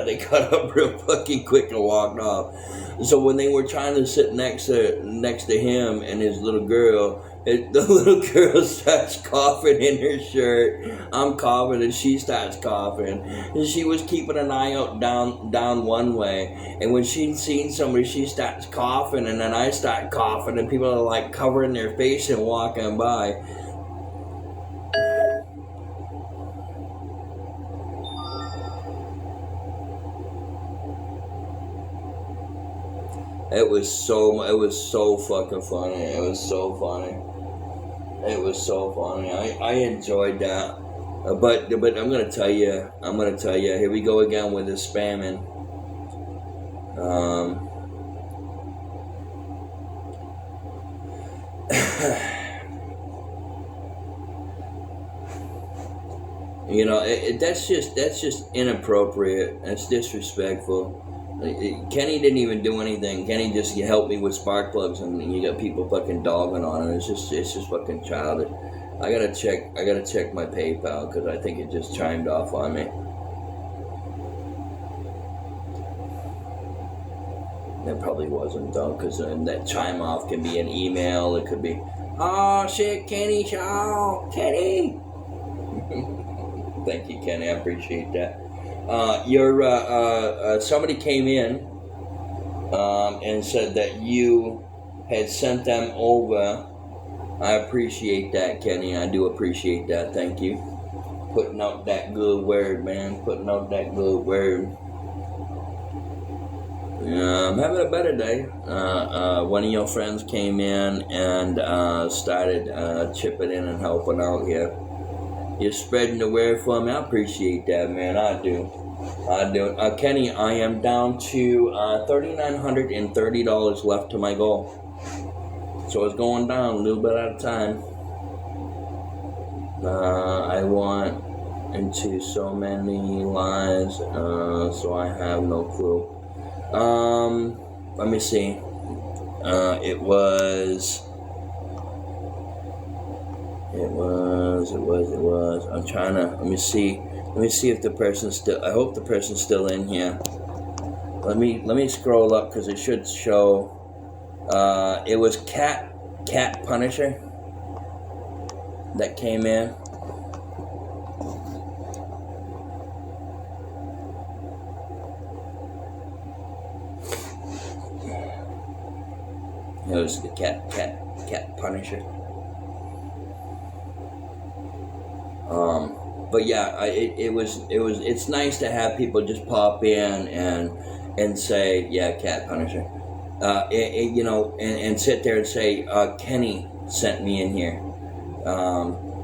they got up real fucking quick and walked off. So when they were trying to sit next to him and his little girl, the little girl starts coughing in her shirt. I'm coughing and she starts coughing. And she was keeping an eye out down one way. And when she'd seen somebody, she starts coughing, and then I start coughing, and people are like covering their face and walking by. It was so fucking funny. It was so funny. It was so funny. I enjoyed that. But I'm gonna tell you. Here we go again with the spamming. You know, that's just inappropriate. That's disrespectful. Kenny didn't even do anything. Kenny just helped me with spark plugs, and you got people fucking dogging on him. It's just fucking childish. I gotta check my PayPal because I think it just chimed off on me. That probably wasn't though, because that chime off can be an email. It could be, oh shit, Kenny, Shaun, Kenny. Thank you, Kenny. I appreciate that. Somebody came in and said that you had sent them over. I appreciate that, Kenny. I do appreciate that. Thank you. Putting out that good word, man. Putting out that good word. I'm having a better day. One of your friends came in and started chipping in and helping out here. You're spreading the word for me. I appreciate that, man. I do. Kenny, I am down to $3,930 left to my goal. So it's going down a little bit at a time. I want into so many lives, so I have no clue. Let me see. It was. I'm trying to. Let me see if the person's still. I hope the person's still in here. Let me scroll up because it should show. It was Cat Punisher that came in. It was the Cat Punisher. But yeah, it's nice to have people just pop in and say, yeah, Cat Punisher, you know, and sit there and say, Kenny sent me in here,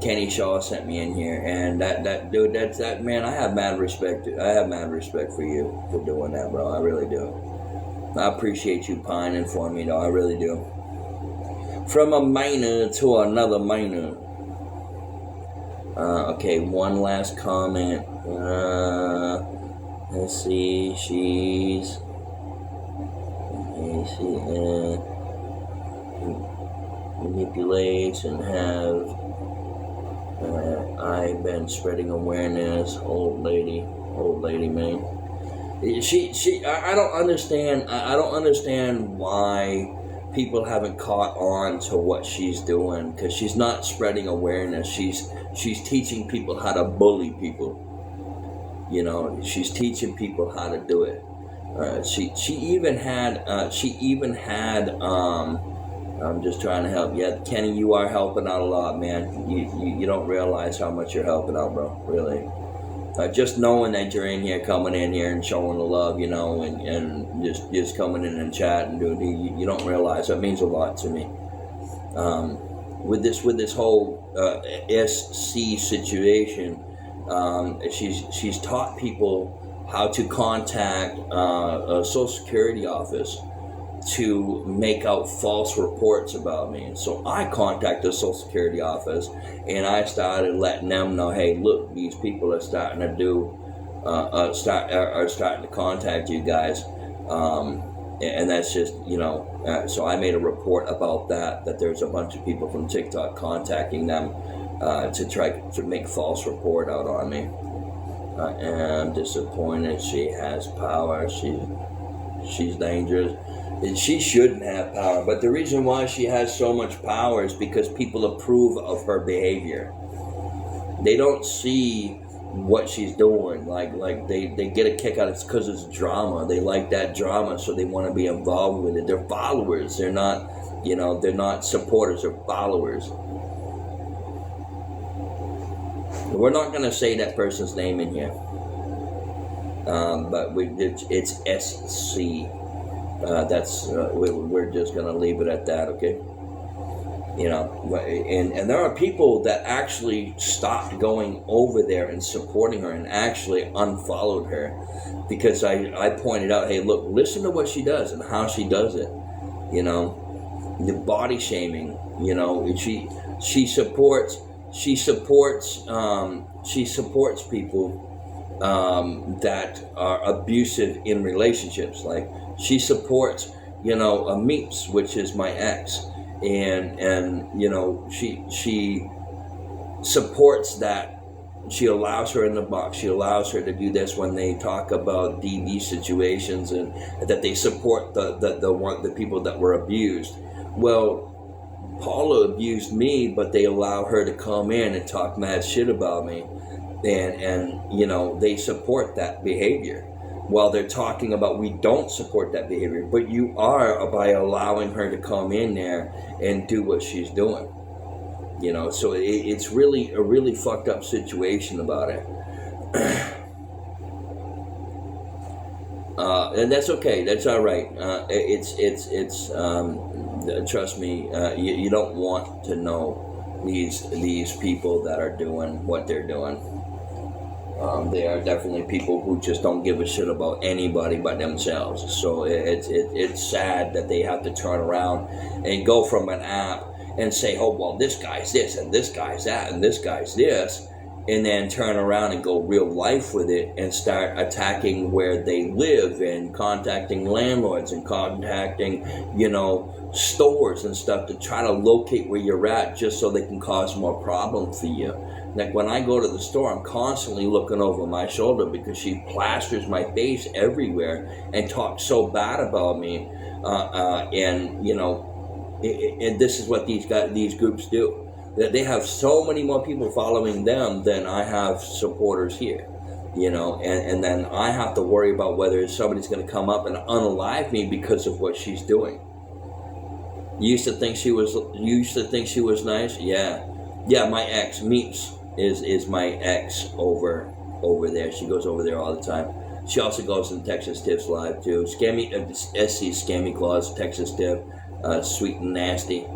Kenny Shaw sent me in here, and that dude, that man, I have mad respect for you for doing that, bro. I really do. I appreciate you pining for me, though. I really do. From a minor to another minor. Okay, one last comment. Let's see. She manipulates and have I've been spreading awareness. Old lady, man. I don't understand. I don't understand why people haven't caught on to what she's doing, because she's not spreading awareness. She's teaching people how to bully people. You know, she's teaching people how to do it. She even had. I'm just trying to help. Yeah, Kenny, you are helping out a lot, man. You don't realize how much you're helping out, bro. Really. Just knowing that you're in here, coming in here and showing the love, you know, and just coming in and chatting, dude, you don't realize that means a lot to me. With this whole SC situation, she's taught people how to contact a Social Security office to make out false reports about me. So I contacted the Social Security office and I started letting them know, hey, look, these people are starting to starting to contact you guys, and that's just, you know. So I made a report about that there's a bunch of people from TikTok contacting them to try to make false report out on me. I am disappointed. She has power. She's dangerous. And she shouldn't have power. But the reason why she has so much power is because people approve of her behavior. They don't see what she's doing. Like they get a kick out of it because it's drama. They like that drama, so they want to be involved with it. They're followers. They're not, they're not supporters. They're followers. We're not going to say that person's name in here. But it's SC. We're just going to leave it at that, okay? And there are people that actually stopped going over there and supporting her and actually unfollowed her because I pointed out, hey, look, listen to what she does and how she does it. The body shaming. She supports people that are abusive in relationships. Like she supports, Meeps, which is my ex, and she supports that. She allows her in the box. She allows her to do this when they talk about DV situations, and that they support the people that were abused. Well, Paula abused me, but they allow her to come in and talk mad shit about me, and they support that behavior. While they're talking about we don't support that behavior, but you are by allowing her to come in there and do what she's doing. So it's really a really fucked up situation about it. And that's okay. That's all right. Trust me. You don't want to know these people that are doing what they're doing. They are definitely people who just don't give a shit about anybody but themselves. So it's sad that they have to turn around and go from an app and say, oh, well, this guy's this, and this guy's that, and this guy's this, and then turn around and go real life with it and start attacking where they live and contacting landlords and contacting, stores and stuff to try to locate where you're at just so they can cause more problem for you. Like when I go to the store, I'm constantly looking over my shoulder because she plasters my face everywhere and talks so bad about me, and this is what these groups do. That they have so many more people following them than I have supporters here, and then I have to worry about whether somebody's going to come up and unalive me because of what she's doing. You used to think she was nice? Yeah. My ex Meeps is my ex over there. She goes over there all the time. She also goes to Texas Tips Live too. SC Scammy Claus, Texas Tip. Sweet and Nasty.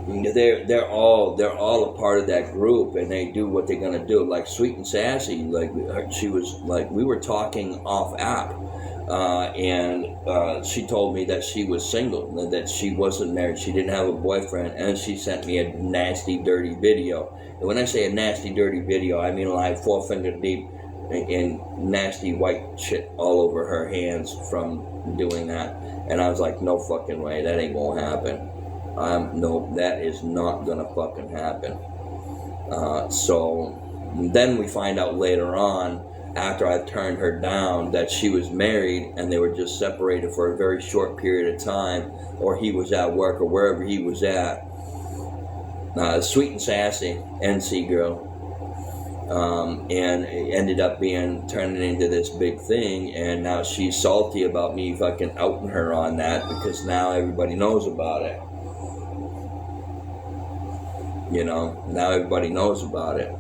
They're all a part of that group, and they do what they're gonna do. Like Sweet and Sassy, like she was like we were talking off app, and she told me that she was single, that she wasn't married, she didn't have a boyfriend, and she sent me a nasty, dirty video. And when I say a nasty, dirty video, I mean like 4 finger deep and nasty white shit all over her hands from doing that. And I was like, no fucking way, that ain't gonna happen. No, that is not gonna fucking happen. So then we find out later on, after I turned her down, that she was married and they were just separated for a very short period of time, or he was at work or wherever he was at. Sweet and Sassy, NC girl. And it ended up turning into this big thing, and now she's salty about me fucking outing her on that because now everybody knows about it. Now everybody knows about it.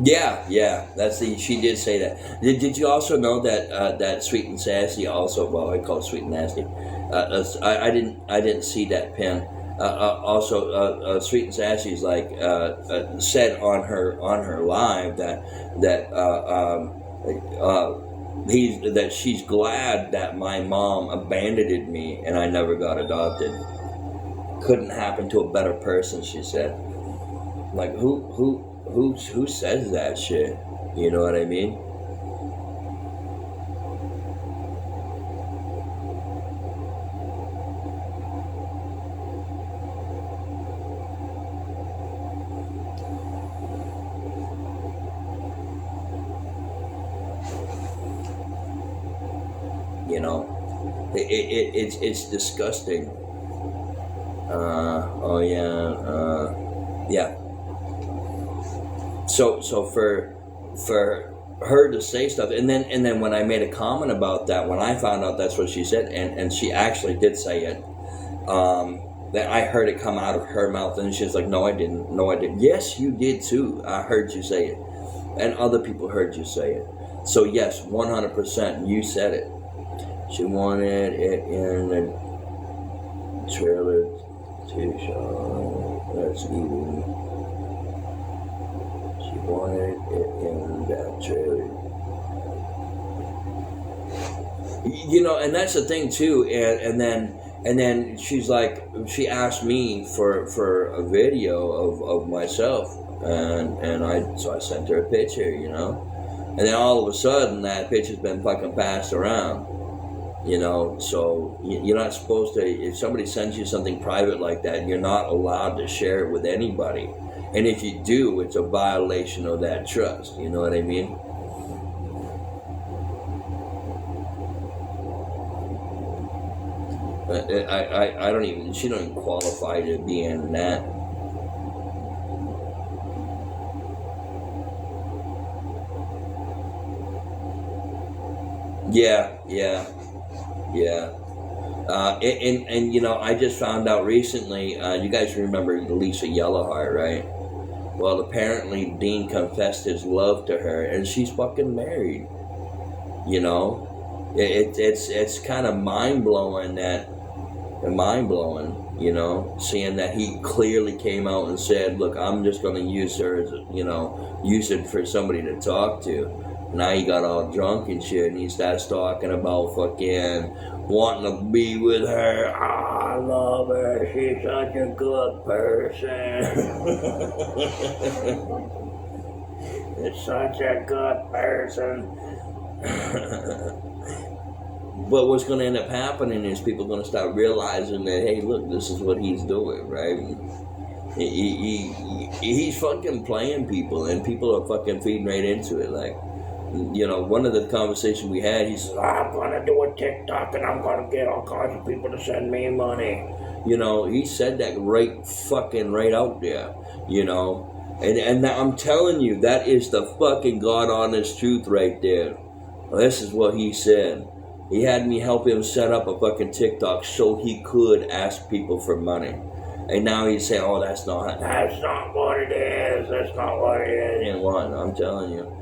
Yeah. She did say that. Did you also know that that Sweet and Sassy also? Well, I call it Sweet and Nasty. I didn't see that pin. Also, Sweet and Sassy's like said on her live that she's glad that my mom abandoned me and I never got adopted. Couldn't happen to a better person, she said. Like who says that shit? You know what I mean? You know, it's disgusting. Oh yeah, yeah. So for her to say stuff, and then when I made a comment about that, when I found out that's what she said, and she actually did say it, that I heard it come out of her mouth, and she's like, no I didn't, no I didn't. Yes you did too. I heard you say it, and other people heard you say it. So yes, 100% you said it. She wanted it in the trailer to show that's eating. She wanted it in that trailer. You know, and that's the thing too. And then she's like, she asked me for a video of myself, and I sent her a picture, you know, and then all of a sudden that picture's been fucking passed around. You know, so you're not supposed to, if somebody sends you something private like that, you're not allowed to share it with anybody. And if you do, it's a violation of that trust. You know what I mean? I don't even, she don't even qualify to be in that. Yeah. And you know, I just found out recently, you guys remember Lisa Yellowheart, right? Well, apparently Dean confessed his love to her, and she's fucking married. You know, it's kind of mind-blowing, you know, seeing that he clearly came out and said, look, I'm just going to use her as, you know, use it for somebody to talk to. Now he got all drunk and shit, and he starts talking about fucking wanting to be with her. I love her. She's such a good person. It's such a good person. But what's going to end up happening is people are going to start realizing that, hey, look, this is what he's doing, right? He's fucking playing people, and people are fucking feeding right into it, like. You know, one of the conversations we had, he says, I'm going to do a TikTok and I'm going to get all kinds of people to send me money. You know, he said that right out there, you know. And I'm telling you, that is the fucking God honest truth right there. This is what he said. He had me help him set up a fucking TikTok so he could ask people for money. And now he's saying, oh, that's not what it is. That's not what it is. And what? I'm telling you.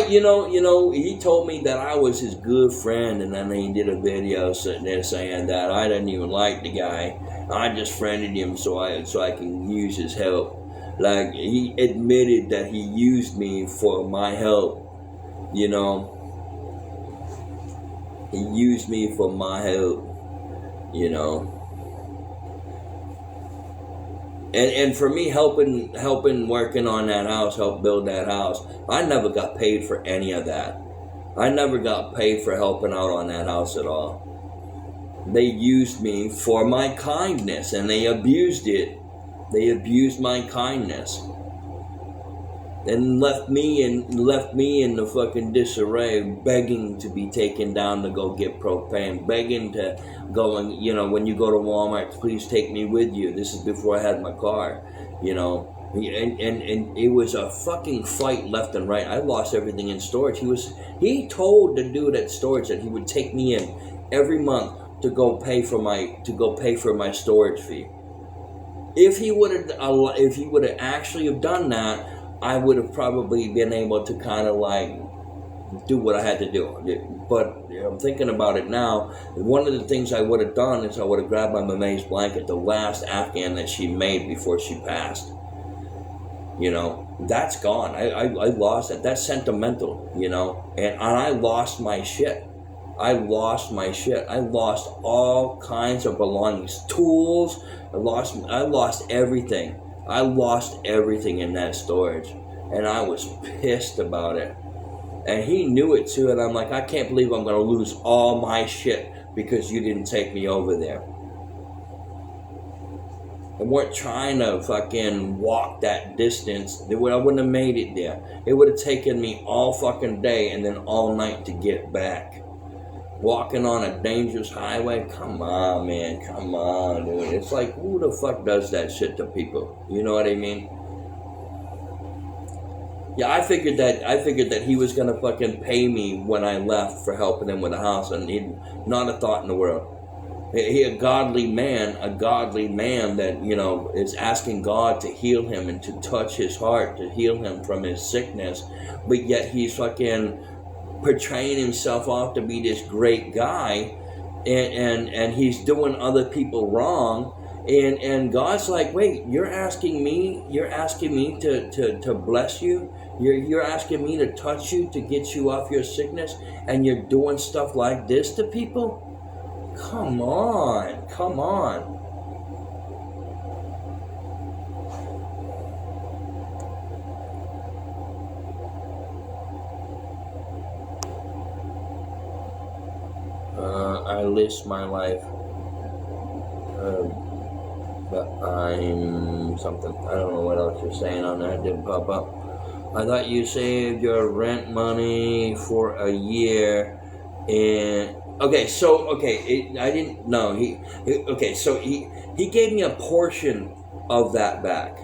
You know, he told me that I was his good friend, and then he did a video sitting there saying that I didn't even like the guy. I just friended him so I can use his help. Like, he admitted that he used me for my help, you know. He used me for my help, you know. And for me, helping working on that house, help build that house, I never got paid for any of that. I never got paid for helping out on that house at all. They used me for my kindness, and they abused it. They abused my kindness. And left me in the fucking disarray, begging to be taken down to go get propane, begging to go and, you know, when you go to Walmart, please take me with you. This is before I had my car, you know. And it was a fucking fight left and right. I lost everything in storage. He told the dude at storage that he would take me in every month to go pay for my storage fee. If he would have actually have done that, I would have probably been able to kind of like do what I had to do. But I'm thinking about it now. One of the things I would have done is I would have grabbed my mama's blanket, the last Afghan that she made before she passed. You know, that's gone. I lost it. That's sentimental, you know. And I lost my shit. I lost all kinds of belongings, tools. I lost everything. I lost everything in that storage, and I was pissed about it. And he knew it too, and I'm like, I can't believe I'm going to lose all my shit because you didn't take me over there. and weren't trying to fucking walk that distance, I wouldn't have made it there. It would have taken me all fucking day and then all night to get back. Walking on a dangerous highway, come on, man, come on, dude. It's like, who the fuck does that shit to people? You know what I mean? Yeah, I figured that he was gonna fucking pay me when I left for helping him with the house, and he'd not a thought in the world. He a godly man that, you know, is asking God to heal him and to touch his heart, to heal him from his sickness, but yet he's fucking portraying himself off to be this great guy, and he's doing other people wrong, and God's like, wait, you're asking me to bless you, you're asking me to touch you, to get you off your sickness, and you're doing stuff like this to people? Come on. I list my life, but I'm something. I don't know what else you're saying on that. It didn't pop up. I thought you saved your rent money for a year, and I didn't know. He gave me a portion of that back,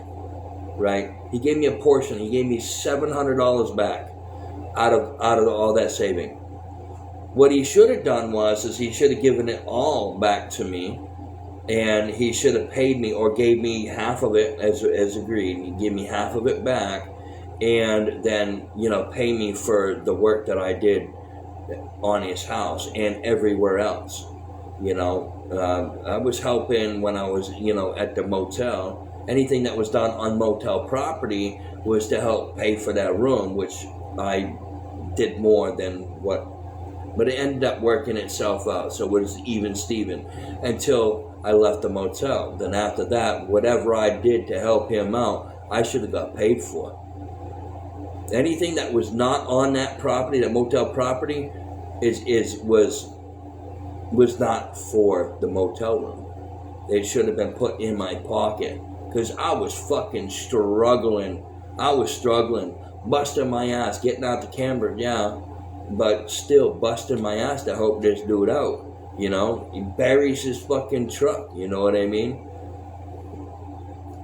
right? He gave me a portion. He gave me $700 back out of all that saving. What he should have done is he should have given it all back to me, and he should have paid me or gave me half of it as agreed. He gave me half of it back, and then, you know, pay me for the work that I did on his house and everywhere else. You know, I was helping when I was, you know, at the motel. Anything that was done on motel property was to help pay for that room, which I did more than what. But it ended up working itself out, so it was even Steven until I left the motel. Then after that, whatever I did to help him out, I should have got paid for. Anything that was not on that property, that motel property, was not for the motel room. It should have been put in my pocket, because I was fucking struggling. Busting my ass, getting out the camera, yeah, but still busting my ass to help this dude out. You know, he buries his fucking truck. You know what I mean?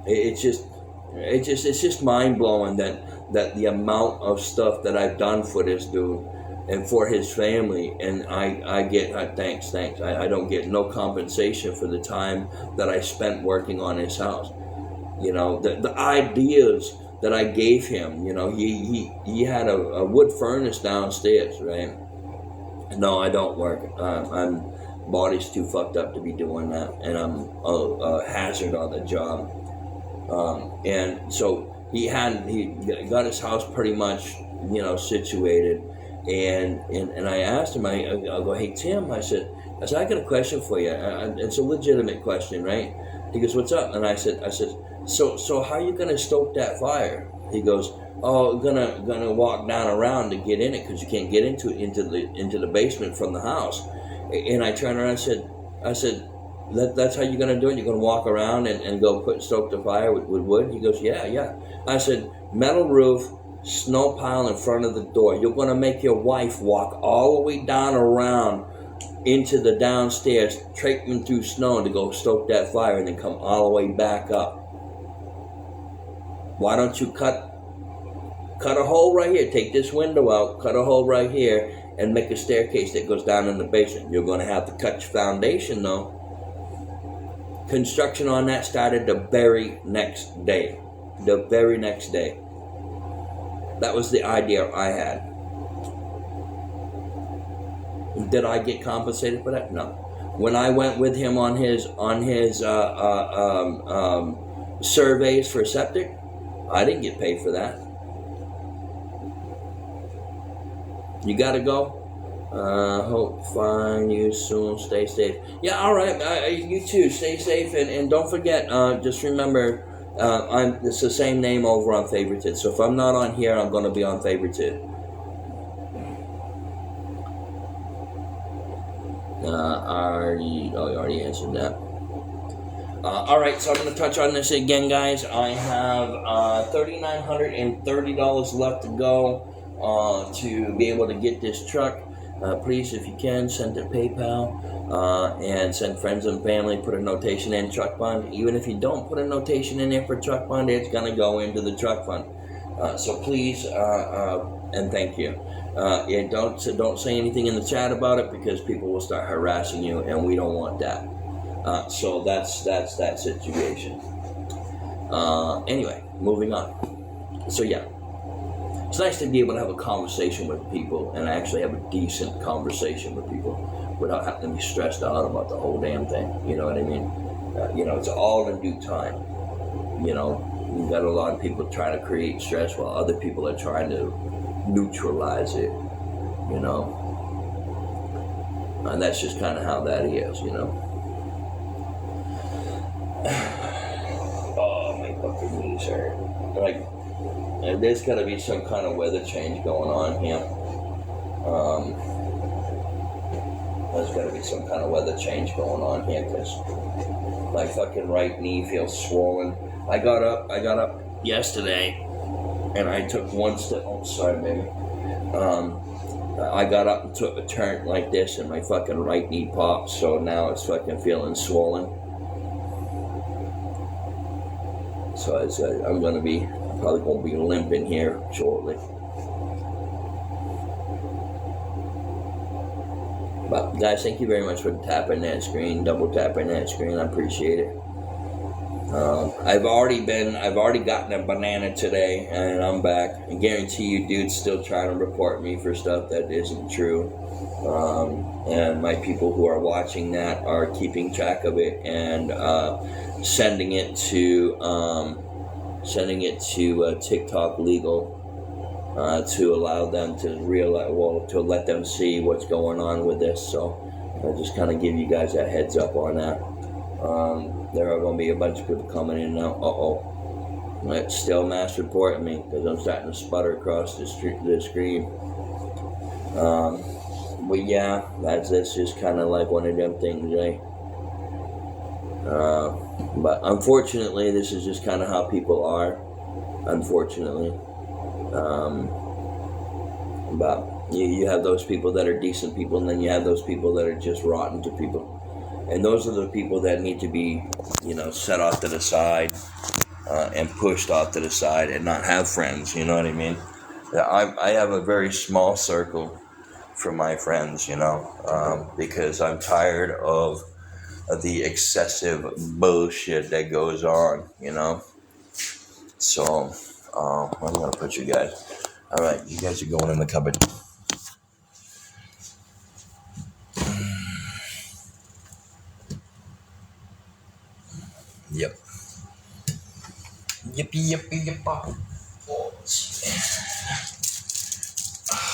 It's just mind blowing that the amount of stuff that I've done for this dude and for his family, and I get thanks. I don't get no compensation for the time that I spent working on his house. You know, the ideas that I gave him. You know, he had a wood furnace downstairs, right? No, I don't work. I'm body's too fucked up to be doing that, and I'm a hazard on the job. And so he got his house pretty much, you know, situated, and I asked him, I'll go, hey Tim, I said I got a question for you. It's a legitimate question, right? He goes, what's up? And I said, so how are you gonna stoke that fire? He goes, oh, gonna walk down around to get in it, because you can't get into the basement from the house. And I turned around and I said, that's how you're gonna do it? You're gonna walk around and go stoke the fire with wood? He goes, yeah. I said, metal roof, snow pile in front of the door. You're gonna make your wife walk all the way down around into the downstairs, traipsing through snow to go stoke that fire, and then come all the way back up. Why don't you cut a hole right here? Take this window out, cut a hole right here, and make a staircase that goes down in the basement. You're going to have to cut your foundation, though. Construction on that started the very next day. The very next day. That was the idea I had. Did I get compensated for that? No. When I went with him on his surveys for septic, I didn't get paid for that. You gotta go. Hope find you soon. Stay safe. Yeah, all right. You too. Stay safe, and don't forget. Just remember, it's the same name over on Favorited. So if I'm not on here, I'm gonna be on Favorited. You already answered that. All right, so I'm going to touch on this again, guys. I have $3,930 left to go to be able to get this truck. Please, if you can, send to PayPal and send friends and family. Put a notation in truck fund. Even if you don't put a notation in there for truck fund, it's going to go into the truck fund. So please and thank you. Don't say anything in the chat about it because people will start harassing you, and we don't want that. So that's that situation. Anyway, moving on. So yeah, it's nice to be able to have a conversation with people and actually have a decent conversation with people without having to be stressed out about the whole damn thing. You know what I mean? It's all in due time. You've got a lot of people trying to create stress while other people are trying to neutralize it. And that's just kind of how that is. Oh, my fucking knees hurt. There's got to be some kind of weather change going on here. There's got to be some kind of weather change going on here because my fucking right knee feels swollen. I got up yesterday and I took one step. Oh, sorry, baby. I got up and took a turn like this and my fucking right knee popped. So now it's fucking feeling swollen. So I'm probably going to be limping here shortly. But guys, thank you very much for tapping that screen, double tapping that screen. I appreciate it. I've already gotten a banana today, and I'm back. I guarantee you, dudes still trying to report me for stuff that isn't true. And my people who are watching that are keeping track of it and sending it to TikTok legal to allow them to to let them see what's going on with this. So I'll just kind of give you guys a heads up on that. There are going to be a bunch of people coming in now. It's still mass reporting me because I'm starting to sputter across the screen. But yeah, that's just kind of like one of them things, eh? But unfortunately, this is just kind of how people are. Unfortunately. But you have those people that are decent people, and then you have those people that are just rotten to people. And those are the people that need to be, set off to the side and pushed off to the side and not have friends, you know what I mean? I have a very small circle for my friends, because I'm tired of the excessive bullshit that goes on, So, I'm going to put you guys. All right, you guys are going in the cupboard. Yep. Yippee. Oh,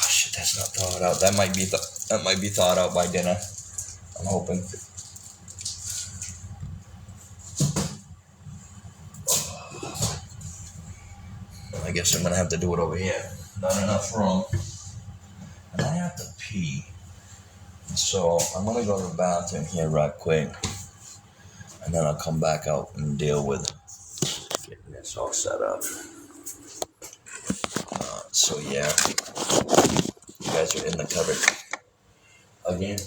shit, that's not thawed out. That might be thawed out by dinner. I'm hoping. I guess I'm gonna have to do it over here. Not enough room. And I have to pee. So I'm gonna go to the bathroom here right quick. And then I'll come back out and deal with getting this all set up. So yeah, you guys are in the cupboard again.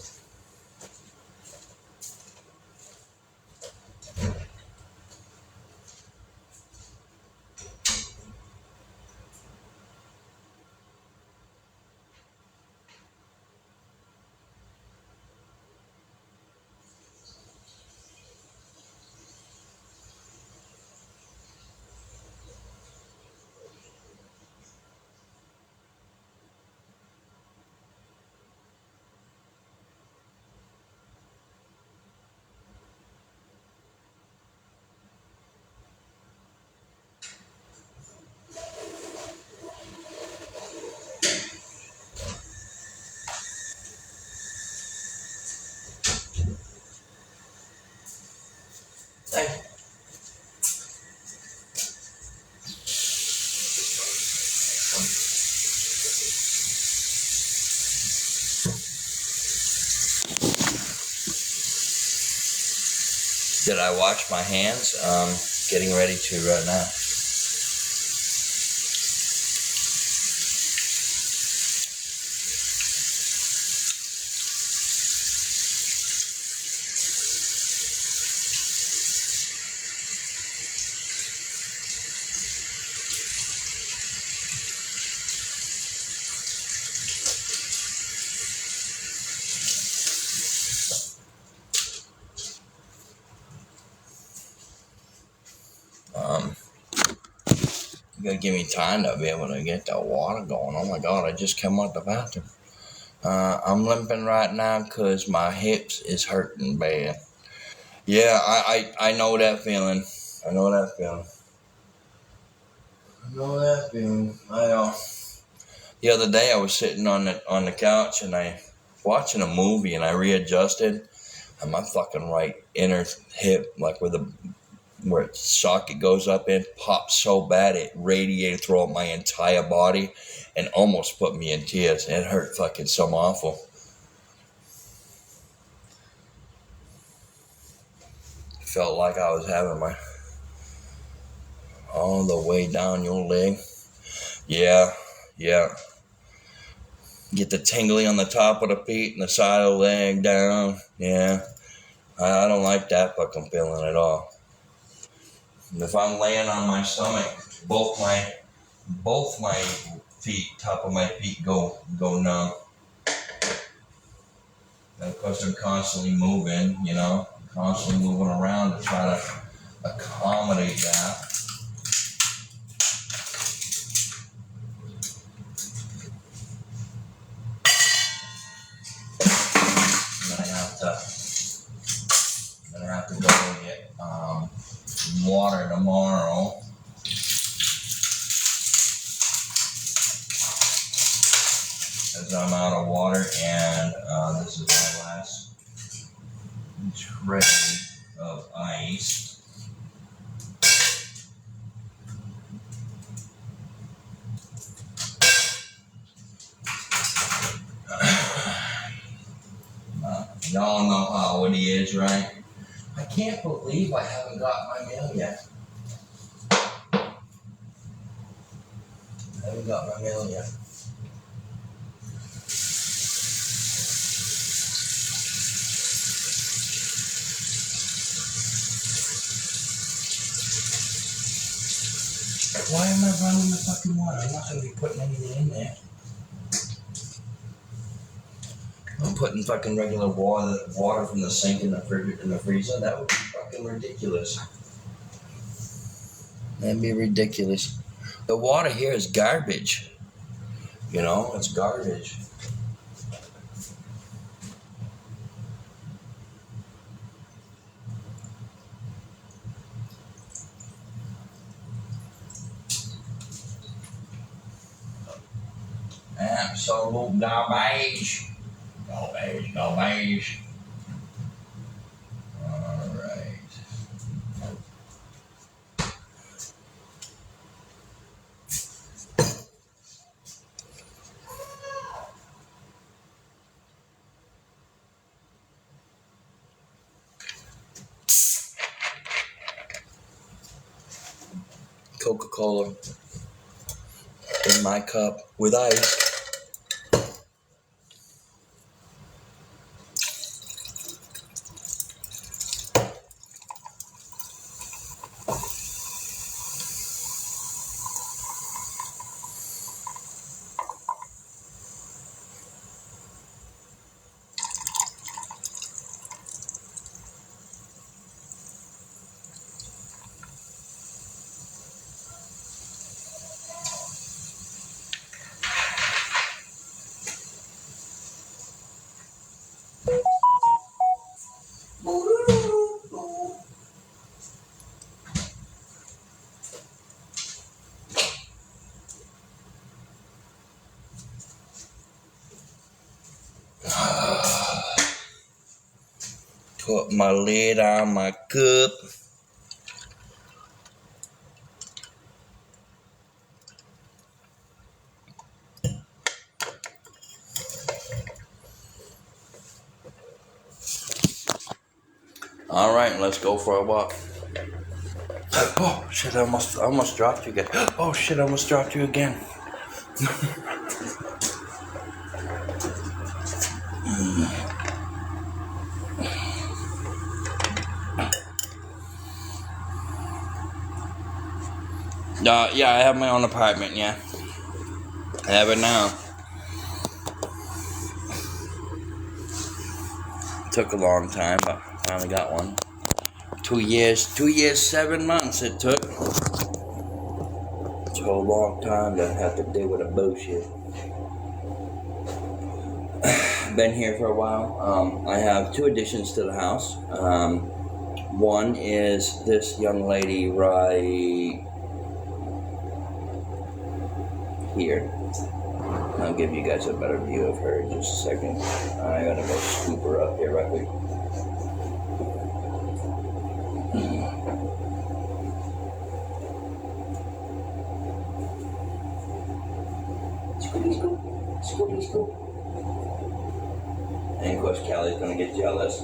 Hey. Did I wash my hands? Getting ready to right now. You gotta give me time to be able to get that water going. Oh my God, I just came out the bathroom. I'm limping right now because my hips is hurting bad. Yeah, I know that feeling. I know that feeling. I know. The other day I was sitting on the couch and I watching a movie and I readjusted and my fucking right inner hip, like where its socket goes up in, popped so bad it radiated throughout my entire body and almost put me in tears. It hurt fucking so awful. Felt like I was having my all the way down your leg. Yeah. Get the tingling on the top of the feet and the side of the leg down. Yeah. I don't like that fucking feeling at all. And if I'm laying on my stomach, both my feet, top of my feet go numb. And of course I'm constantly moving, constantly moving around to try to accommodate that. And I have to go and get water tomorrow. As I'm out of water, and this is my last tray of ice. Y'all know how it is, right? I can't believe I haven't got my mail yet. Why am I running the fucking water? I'm not going to be putting anything in there. I'm putting fucking regular water from the sink in the freezer. That would be fucking ridiculous. That'd be ridiculous. The water here is garbage. It's garbage. Absolute garbage. Garbage. All right. Coca-Cola in my cup with ice. Put my lid on my cup. All right, let's go for a walk. Oh shit! I almost dropped you again. Oh shit! I almost dropped you again. Yeah, I have my own apartment. Yeah, I have it now. Took a long time, but finally got one. 2 years, 7 months it took. It's a whole long time to have to deal with a bullshit. Been here for a while. I have 2 additions to the house. One is this young lady right here. I'll give you guys a better view of her in just a second. I gotta go scoop her up here right quick. Scoopy scoop, scoopy scoop. And of course, Callie's gonna get jealous.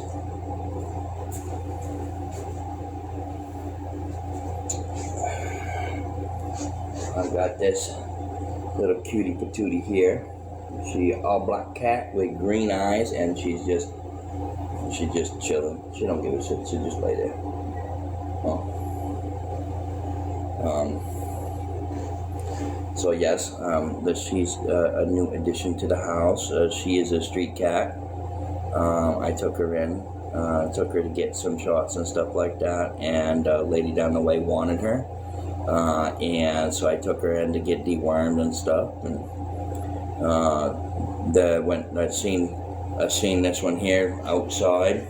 I've got this little cutie patootie here. She all black cat with green eyes, and she's just chilling. She don't give a shit. She just lay there. Oh. So yes, she's a new addition to the house. She is a street cat. I took her in, took her to get some shots and stuff like that, and a lady down the way wanted her. And so I took her in to get dewormed and stuff. And I seen this one here outside,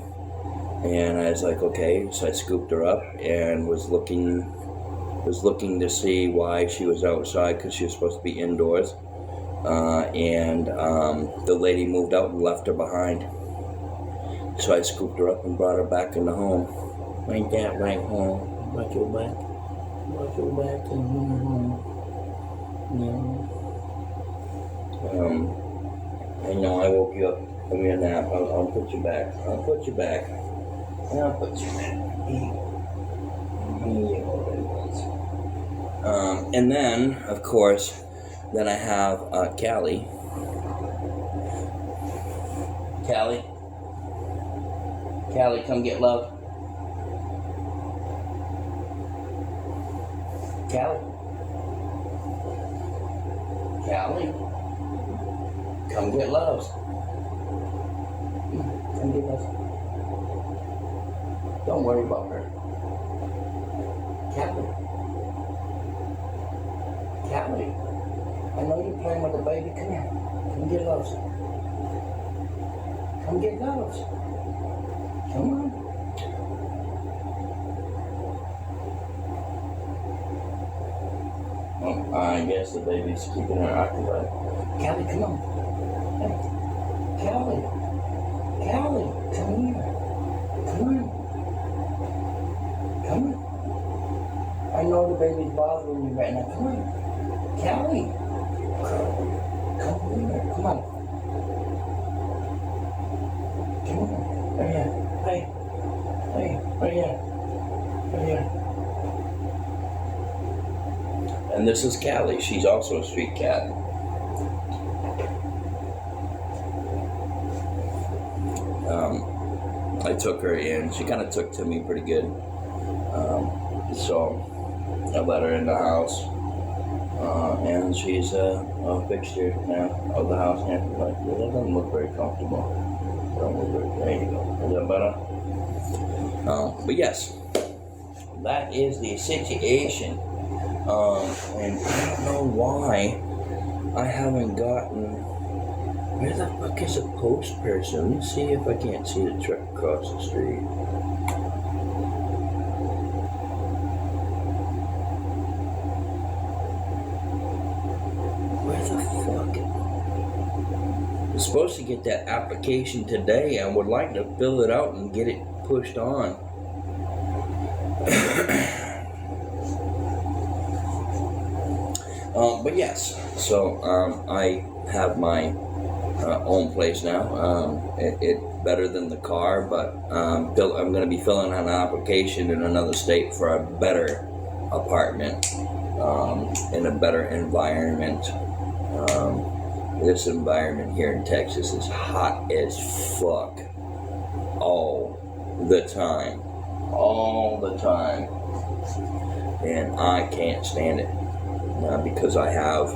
and I was like, okay. So I scooped her up and was looking to see why she was outside, because she was supposed to be indoors. And the lady moved out and left her behind. So I scooped her up and brought her back in the home. Ain't that right, home? Brought you back. Brought you back in home. Yeah. I know I woke you up from your nap. I'll put you back. I'll put you back. I'll put you back. And then, of course, then I have Callie. Callie, come get love. Callie, come get love. Come get love. Don't worry about her. Callie, I know you're playing with the baby. Come here. Come get love. Come get love. Come on. Well, I guess the baby's keeping her occupied. Callie, come on. Hey. Callie, come here. Come on. Come on. I know the baby's bothering you right now. Come on. Callie. Come here. Come on. Come on. Right here. Hey. Right here. Right here. And this is Callie. She's also a street cat. I took her in. She kind of took to me pretty good. So I let her in the house. And she's a fixture now of the house. And like, it doesn't look very comfortable. There you go. Is that better? But yes, that is the situation. And I don't know why I haven't gotten. Where the fuck is a post person? Let me see if I can't see the truck across the street. Where the fuck? I'm supposed to get that application today. I would like to fill it out and get it pushed on. But yes, so I have my own place now. better than the car, but I'm going to be filling out an application in another state for a better apartment in a better environment. This environment here in Texas is hot as fuck all the time. And I can't stand it. Because I have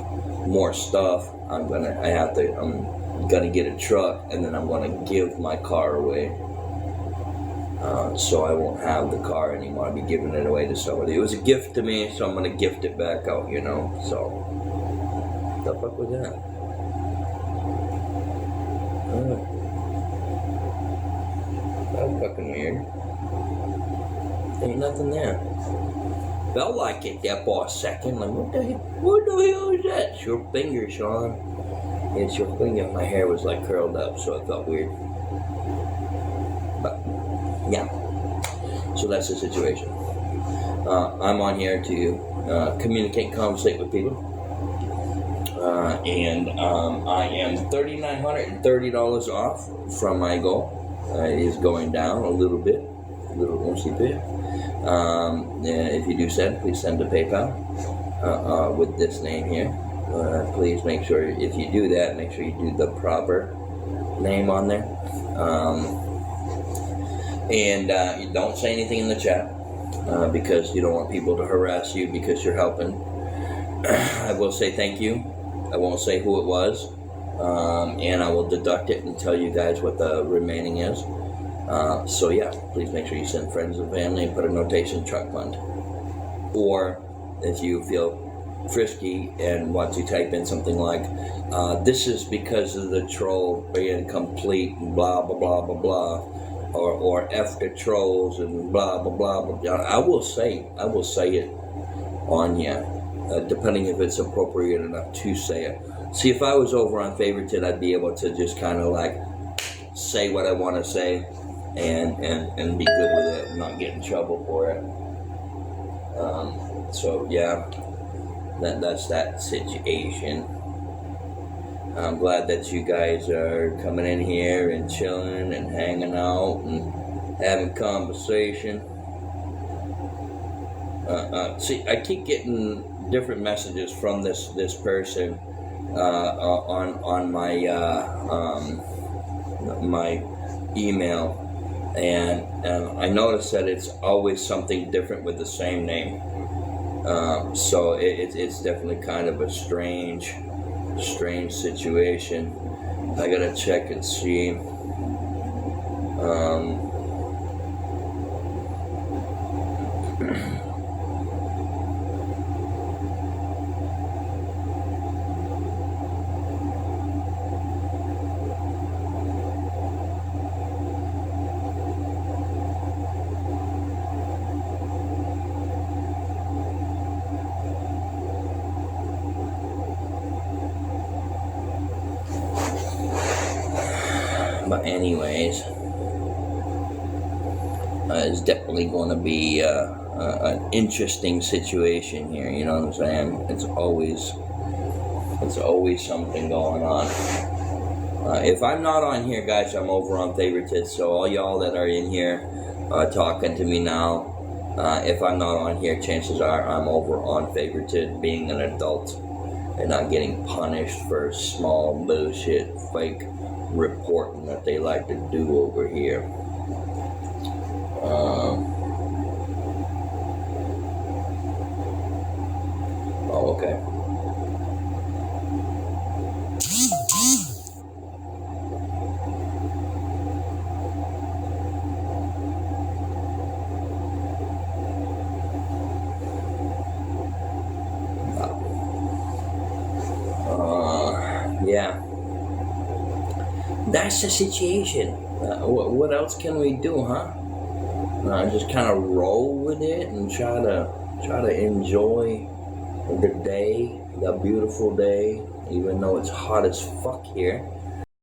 more stuff, I'm gonna get a truck, and then I'm gonna give my car away. So I won't have the car anymore. I'll be giving it away to somebody. It was a gift to me, so I'm gonna gift it back out, So, what the fuck was that? That was fucking weird. Ain't nothing there. Felt like it there for a second. Like, what the hell is that? It's your finger, Shaun. It's your finger. My hair was like curled up, so it felt weird. But, yeah. So that's the situation. I'm on here to communicate, conversate with people. And I am $3,930 off from my goal. It is going down a little bit. If you do send, please send to PayPal with this name here. Please make sure, if you do that, make sure you do the proper name on there. And you don't say anything in the chat because you don't want people to harass you because you're helping. I will say thank you. I won't say who it was. And I will deduct it and tell you guys what the remaining is. So yeah, please make sure you send friends and family and put a notation truck fund. Or if you feel frisky and want to type in something like, this is because of the troll being complete and blah, blah, blah, blah, blah. Or F the trolls and blah, blah, blah, blah. I will say it on here, depending if it's appropriate enough to say it. See, if I was over on Favorited, I'd be able to just kind of like say what I want to say. And be good with it and not get in trouble for it. So yeah, that's that situation. I'm glad that you guys are coming in here and chilling and hanging out and having conversation. See, I keep getting different messages from this person on my my email. And I noticed that it's always something different with the same name. So it's definitely kind of a strange situation. I gotta check and see. But anyways, it's definitely going to be an interesting situation here. You know what I'm saying? It's always something going on. If I'm not on here, guys, I'm over on Favorited. So all y'all that are in here talking to me now, if I'm not on here, chances are I'm over on Favorited, being an adult and not getting punished for small bullshit, fake reporting that they like to do over here. Oh, okay. Yeah. That's the situation. What else can we do, huh? Just kind of roll with it and try to enjoy the day, the beautiful day, even though it's hot as fuck here.